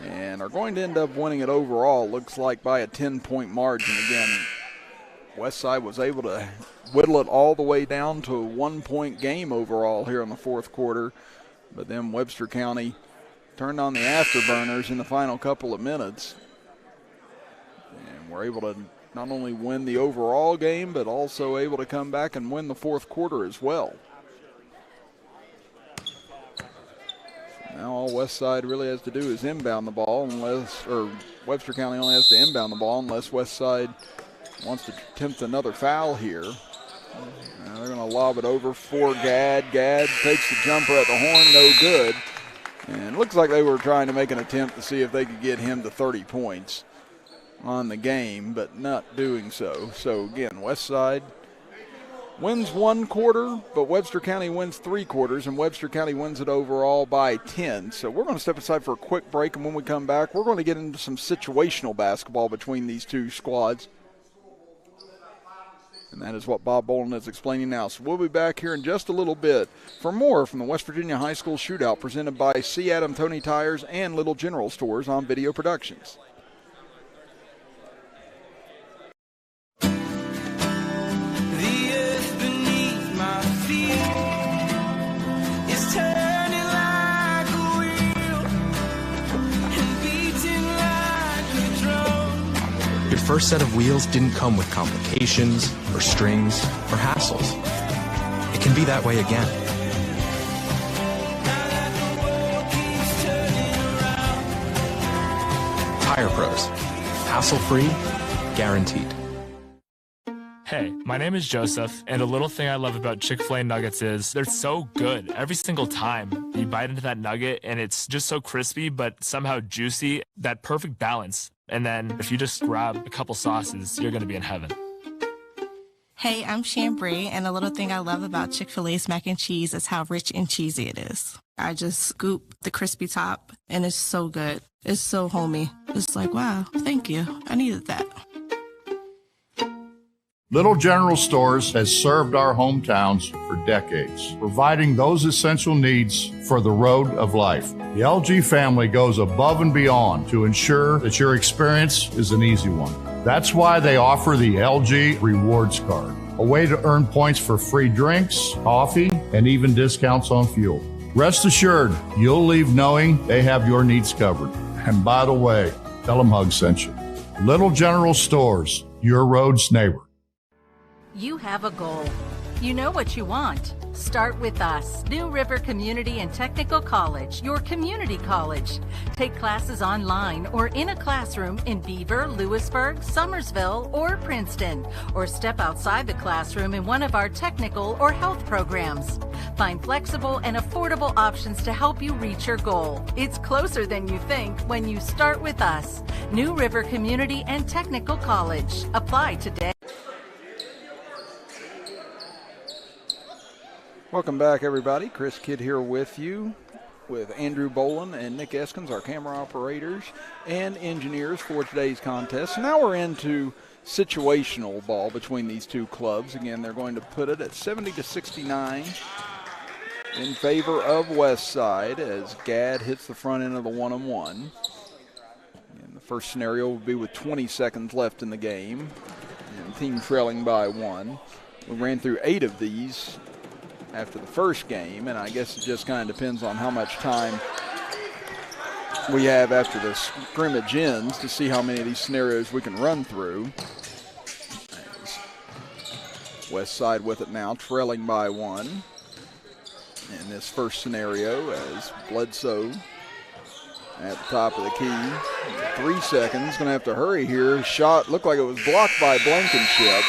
and are going to end up winning it overall, looks like by a 10-point margin. Again, Westside was able to whittle it all the way down to a 1-point game overall here in the fourth quarter, but then Webster County turned on the afterburners in the final couple of minutes, and were able to not only win the overall game, but also able to come back and win the fourth quarter as well. Now all Westside really has to do is inbound the ball, or Webster County only has to inbound the ball unless Westside wants to attempt another foul here. Now they're going to lob it over for Gadd. Gadd takes the jumper at the horn, no good. And it looks like they were trying to make an attempt to see if they could get him to 30 points on the game, but not doing so. So again, Westside wins one quarter, but Webster County wins 3 quarters, and Webster County wins it overall by 10. So we're going to step aside for a quick break, and when we come back, we're going to get into some situational basketball between these two squads. And that is what Bob Bolin is explaining now. So we'll be back here in just a little bit for more from the West Virginia High School Shootout, presented by C. Adam Toney Tires and Little General Stores on Video Productions. Your first set of wheels didn't come with complications, or strings, or hassles. It can be that way again. Tire Pros. Hassle-free, guaranteed. Hey, my name is Joseph, and a little thing I love about Chick-fil-A nuggets is they're so good every single time. You bite into that nugget, and it's just so crispy, but somehow juicy, that perfect balance. And then if you just grab a couple sauces, you're going to be in heaven. Hey, I'm Chambray, and a little thing I love about Chick-fil-A's mac and cheese is how rich and cheesy it is. I just scoop the crispy top, and it's so good. It's so homey. It's like, wow, thank you. I needed that. Little General Stores has served our hometowns for decades, providing those essential needs for the road of life. The LG family goes above and beyond to ensure that your experience is an easy one. That's why they offer the LG Rewards Card, a way to earn points for free drinks, coffee, and even discounts on fuel. Rest assured, you'll leave knowing they have your needs covered. And by the way, tell them Hug sent you. Little General Stores, your road's neighbor. You have a goal. You know what you want. Start with us, New River Community and Technical College, your community college. Take classes online or in a classroom in Beaver, Lewisburg, Summersville, or Princeton, or step outside the classroom in one of our technical or health programs. Find flexible and affordable options to help you reach your goal. It's closer than you think when you start with us, New River Community and Technical College. Apply today. Welcome back, everybody. Chris Kidd here with you, with Andrew Boland and Nick Eskins, our camera operators and engineers for today's contest. Now we're into situational ball between these two clubs. Again, they're going to put it at 70-69 in favor of Westside as Gadd hits the front end of the 1-and-1. And the first scenario will be with 20 seconds left in the game, and team trailing by 1. We ran through 8 of these after the first game, and I guess it just kind of depends on how much time we have after the scrimmage ends to see how many of these scenarios we can run through. Westside with it now, trailing by 1 in this first scenario as Bledsoe at the top of the key. 3 seconds, going to have to hurry here. Shot looked like it was blocked by Blankenship.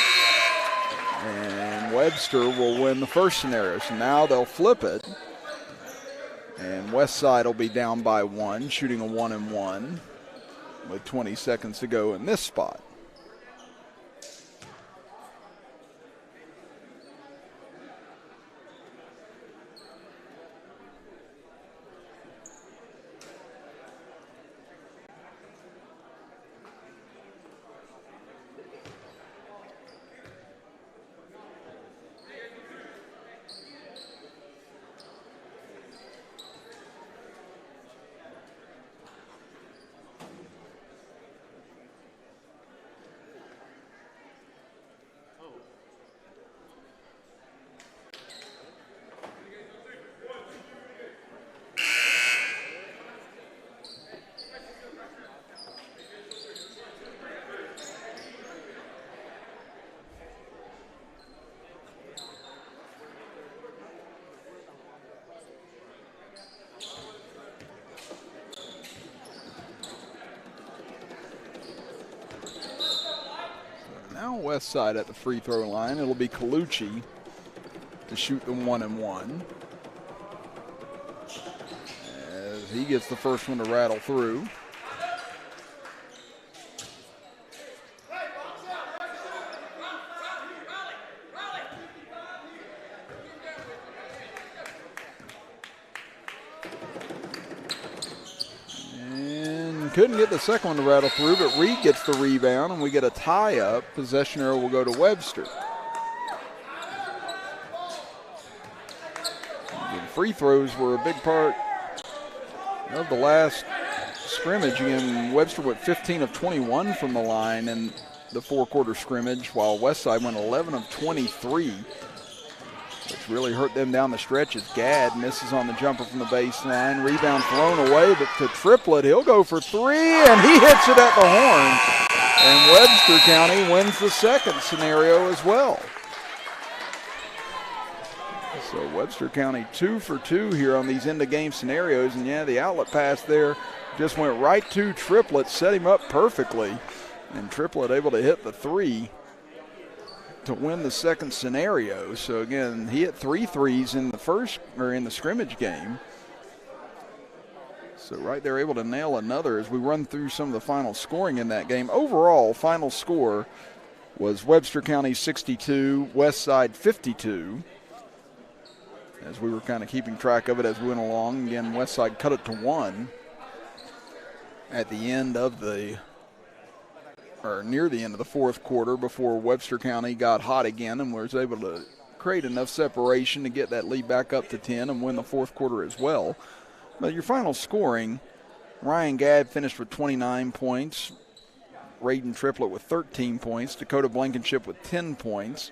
And Webster will win the first scenario. So now they'll flip it. And Westside will be down by 1, shooting a 1-and-1 with 20 seconds to go in this spot. Now Westside at the free throw line. It'll be Colucci to shoot the 1-and-1. As he gets the first one to rattle through. Couldn't get the second one to rattle through, but Reed gets the rebound, and we get a tie-up. Possession arrow will go to Webster. The free throws were a big part of the last scrimmage. Again, Webster went 15 of 21 from the line in the four-quarter scrimmage, while Westside went 11 of 23, which really hurt them down the stretch as Gadd misses on the jumper from the baseline. Rebound thrown away, but to Triplett, he'll go for 3, and he hits it at the horn. And Webster County wins the second scenario as well. So Webster County 2 for 2 here on these end-of-game scenarios. And yeah, the outlet pass there just went right to Triplett, set him up perfectly. And Triplett able to hit the 3 to win the second scenario. So again, he hit 3 threes in the scrimmage game. So right there, able to nail another as we run through some of the final scoring in that game. Overall, final score was Webster County 62, Westside 52. As we were kind of keeping track of it as we went along. Again, Westside cut it to 1 at the end of near the end of the fourth quarter before Webster County got hot again and was able to create enough separation to get that lead back up to 10 and win the fourth quarter as well. But your final scoring, Ryan Gadd finished with 29 points, Raiden Triplett with 13 points, Dakota Blankenship with 10 points.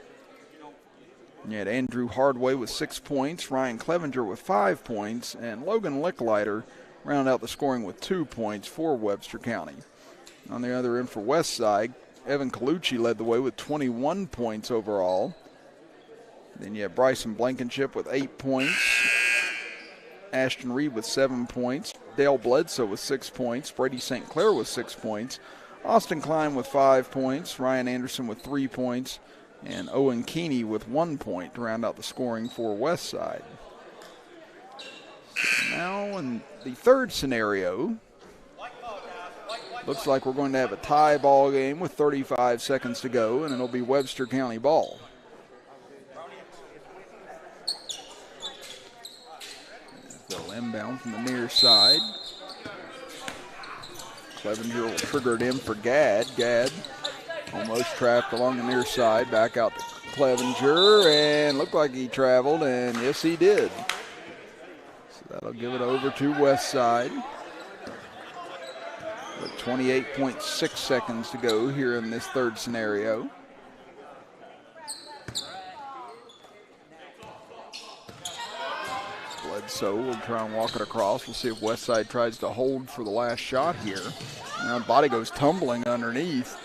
You had Andrew Hardway with 6 points, Ryan Clevenger with 5 points, and Logan Licklider rounded out the scoring with 2 points for Webster County. On the other end for Westside, Evan Colucci led the way with 21 points overall. Then you have Bryson Blankenship with 8 points. Ashton Reed with 7 points. Dale Bledsoe with 6 points. Brady St. Clair with 6 points. Austin Klein with 5 points. Ryan Anderson with 3 points. And Owen Keeney with 1 point to round out the scoring for Westside. So now in the third scenario, looks like we're going to have a tie ball game with 35 seconds to go, and it'll be Webster County ball. They'll inbound from the near side. Clevenger will trigger it in for Gadd. Gadd almost trapped along the near side. Back out to Clevenger, and looked like he traveled, and yes, he did. So that'll give it over to Westside. With 28.6 seconds to go here in this third scenario. Bledsoe will try and walk it across. We'll see if Westside tries to hold for the last shot here. Now body goes tumbling underneath.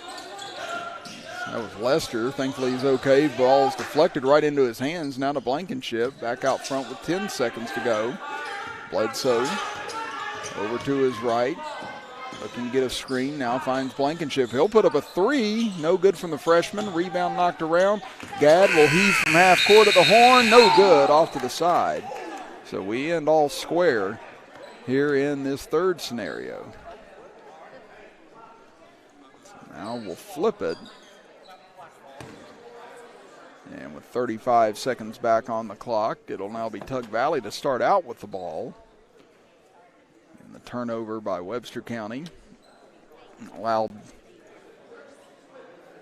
That was Lester. Thankfully he's okay. Ball is deflected right into his hands. Now to Blankenship. Back out front with 10 seconds to go. Bledsoe over to his right. Looking to get a screen. Now finds Blankenship. He'll put up a three. No good from the freshman. Rebound knocked around. Gadd will heave from half court at the horn. No good. Off to the side. So we end all square here in this third scenario. So now we'll flip it. And with 35 seconds back on the clock, it'll now be Tug Valley to start out with the ball. And the turnover by Webster County allowed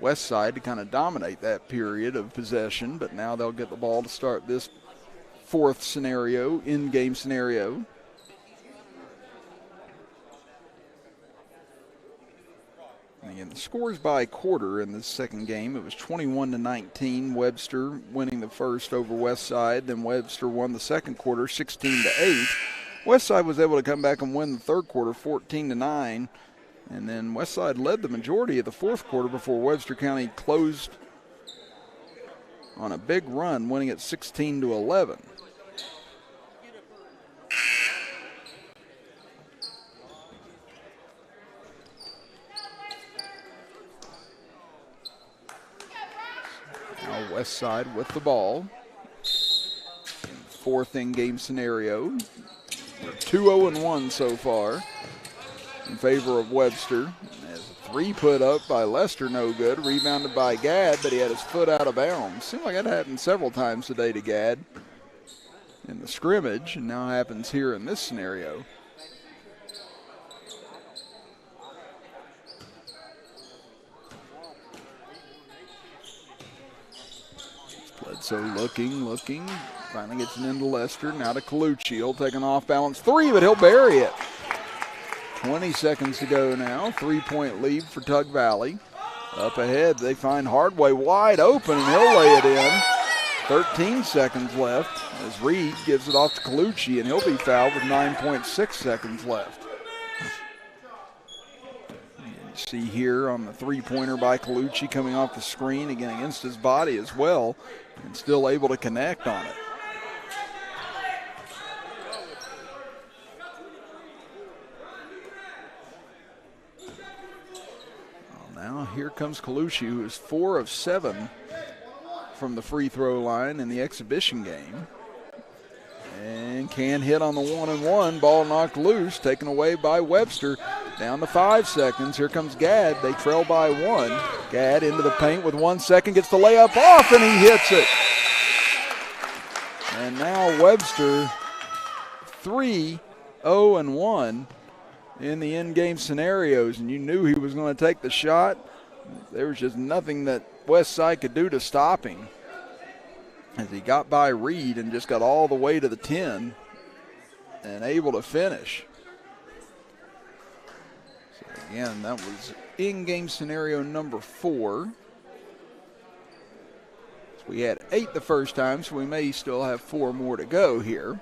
Westside to kind of dominate that period of possession, but now they'll get the ball to start this fourth scenario, in-game scenario. And again, the scores by quarter in the second game. It was 21-19. Webster winning the first over Westside. Then Webster won the second quarter 16-8. Westside was able to come back and win the third quarter 14-9. And then Westside led the majority of the fourth quarter before Webster County closed on a big run, winning at 16-11. Now Westside with the ball. Fourth in-game scenario. We're 2-0-1 so far in favor of Webster. As a three put up by Lester, no good. Rebounded by Gadd, but he had his foot out of bounds. Seemed like that happened several times today to Gadd in the scrimmage, and now happens here in this scenario. Bledsoe looking. Finally gets it into Lester. Now to Colucci. He'll take an off-balance three, but he'll bury it. 20 seconds to go now. 3-point lead for Tug Valley. Up ahead, they find Hardway wide open, and he'll lay it in. 13 seconds left as Reed gives it off to Colucci, and he'll be fouled with 9.6 seconds left. You see here on the three-pointer by Colucci coming off the screen, again against his body as well, and still able to connect on it. Now here comes Colucci, who is 4 of 7 from the free throw line in the exhibition game. And can hit on the 1-and-1. Ball knocked loose, taken away by Webster. Down to 5 seconds. Here comes Gadd. They trail by 1. Gadd into the paint with 1 second, gets the layup off, and he hits it. And now Webster 3-0-1 in the in-game scenarios, and you knew he was going to take the shot. There was just nothing that Westside could do to stop him as he got by Reed and just got all the way to the 10 and able to finish. So again, that was in-game scenario number 4. So we had 8 the first time, so we may still have 4 more to go here.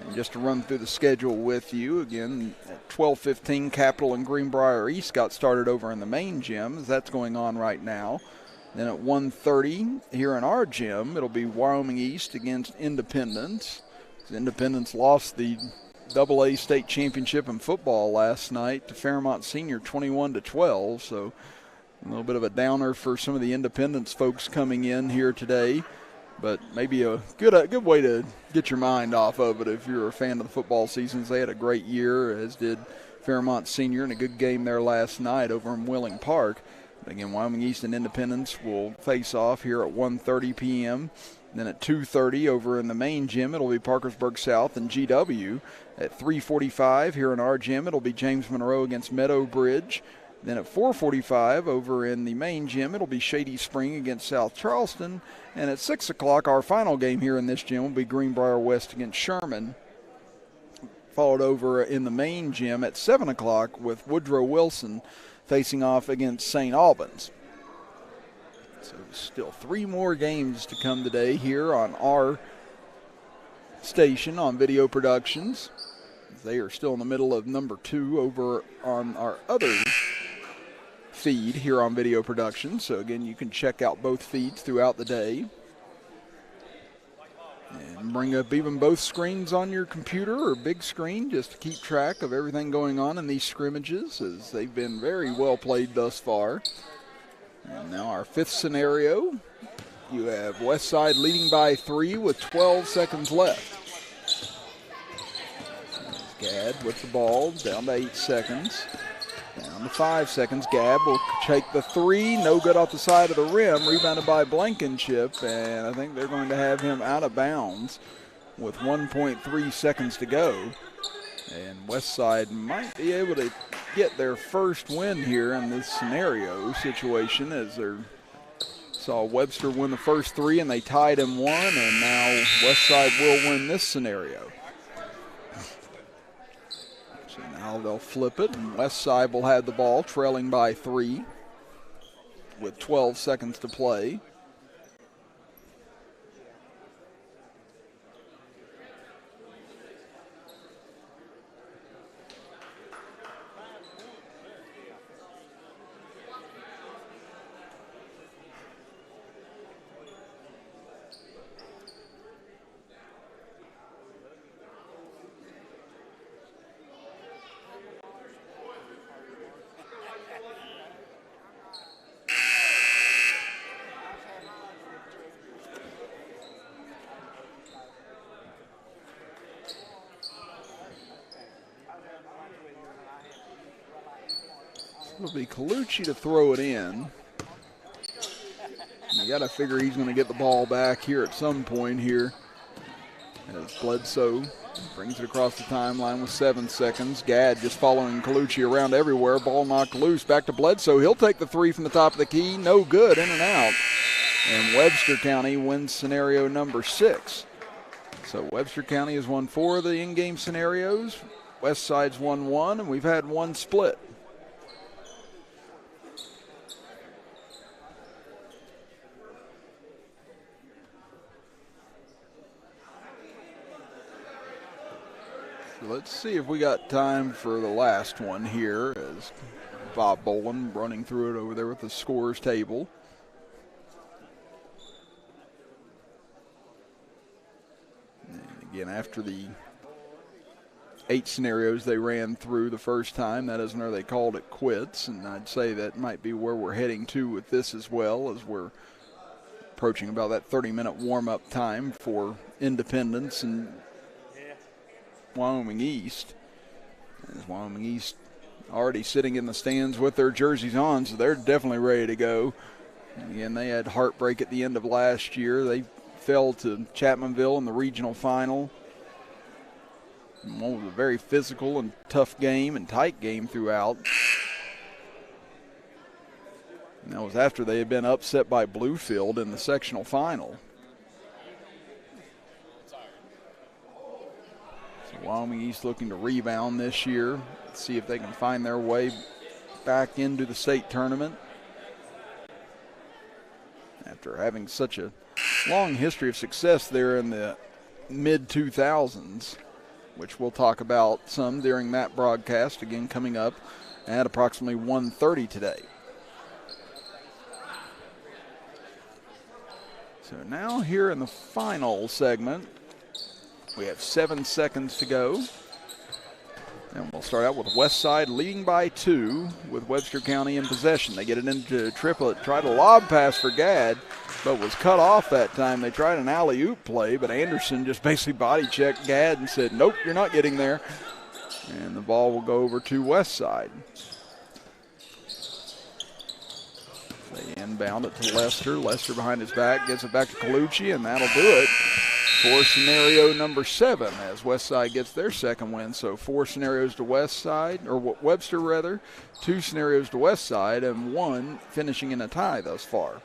And just to run through the schedule with you, again, at 12:15, Capital and Greenbrier East got started over in the main gym, as that's going on right now. Then at 1:30 here in our gym, it'll be Wyoming East against Independence. Independence lost the AA state championship in football last night to Fairmont Senior 21-12, so a little bit of a downer for some of the Independence folks coming in here today, but maybe a good way to get your mind off of it if you're a fan of the football seasons. They had a great year, as did Fairmont Senior, and a good game there last night over in Wheeling Park. But again, Wyoming East and Independence will face off here at 1:30 p.m. Then at 2:30 over in the main gym, it'll be Parkersburg South and GW. At 3:45 here in our gym, it'll be James Monroe against Meadow Bridge. Then at 4:45 over in the main gym, it'll be Shady Spring against South Charleston. And at 6 o'clock, our final game here in this gym will be Greenbrier West against Sherman. Followed over in the main gym at 7 o'clock with Woodrow Wilson facing off against St. Albans. So still 3 more games to come today here on our station on Video Productions. They are still in the middle of number 2 over on our other feed here on Video Production. So again, you can check out both feeds throughout the day and bring up even both screens on your computer or big screen just to keep track of everything going on in these scrimmages, as they've been very well played thus far. And now our 5th scenario, you have Westside leading by 3 with 12 seconds left. Gadd with the ball, down to 8 seconds. Down to 5 seconds. Gabb will take the 3, no good off the side of the rim, rebounded by Blankenship, and I think they're going to have him out of bounds with 1.3 seconds to go. And Westside might be able to get their first win here in this scenario situation, as they saw Webster win the first 3 and they tied him 1, and now Westside will win this scenario. So now they'll flip it, and Westside will have the ball, trailing by 3 with 12 seconds to play. It'll be Colucci to throw it in. You got to figure he's going to get the ball back here at some point here. As Bledsoe brings it across the timeline with 7 seconds. Gadd just following Colucci around everywhere. Ball knocked loose. Back to Bledsoe. He'll take the 3 from the top of the key. No good. In and out. And Webster County wins scenario number 6. So Webster County has won 4 of the in-game scenarios. Westside's won 1, and we've had 1 split. Let's see if we got time for the last one here, as Bob Boland running through it over there with the scores table. And again, after the 8 scenarios they ran through the first time, that isn't where they called it quits, and I'd say that might be where we're heading to with this as well, as we're approaching about that 30-minute warm-up time for Independence and Wyoming East. As Wyoming East already sitting in the stands with their jerseys on, so they're definitely ready to go. And again, they had heartbreak at the end of last year. They fell to Chapmanville in the regional final. One was a very physical and tough game and tight game throughout. And that was after they had been upset by Bluefield in the sectional final. Wyoming East looking to rebound this year, see if they can find their way back into the state tournament after having such a long history of success there in the mid-2000s, which we'll talk about some during that broadcast, again coming up at approximately 1:30 today. So now here in the final segment, we have 7 seconds to go. And we'll start out with Westside leading by 2 with Webster County in possession. They get it into Triplett, tried a lob pass for Gadd, but was cut off that time. They tried an alley-oop play, but Anderson just basically body-checked Gadd and said, nope, you're not getting there. And the ball will go over to Westside. They inbound it to Lester. Lester behind his back, gets it back to Colucci, and that'll do it for scenario number 7 as Westside gets their second win. So 4 scenarios to Westside, or Webster rather, 2 scenarios to Westside, and 1 finishing in a tie thus far.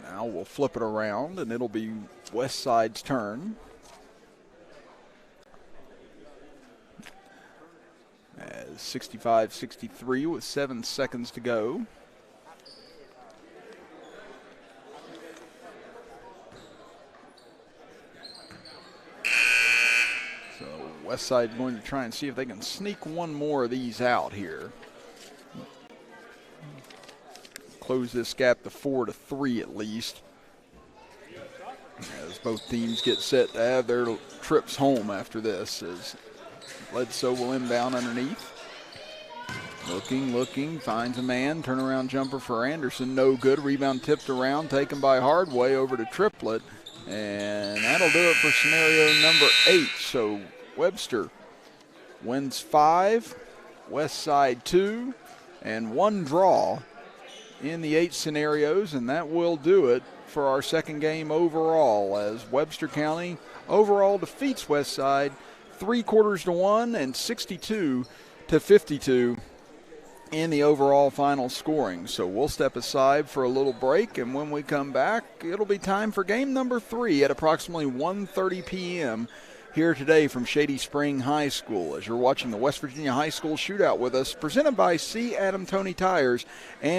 Now we'll flip it around, and it'll be Westside's turn. As 65-63 with 7 seconds to go. So Westside going to try and see if they can sneak one more of these out here. Close this gap to 4-3 at least, as both teams get set to have their trips home after this, as Bledsoe will inbound underneath. Looking, finds a man, turnaround jumper for Anderson, no good. Rebound tipped around, taken by Hardway over to Triplett, and that'll do it for scenario number 8. So Webster wins 5, Westside 2, and 1 draw in the 8 scenarios, and that will do it for our second game overall, as Webster County overall defeats Westside 3-1 and 62-52 in the overall final scoring. So we'll step aside for a little break, and when we come back, it'll be time for game number 3 at approximately 1:30 p.m. here today from Shady Spring High School, as you're watching the West Virginia High School Shootout with us, presented by C. Adam Toney Tires and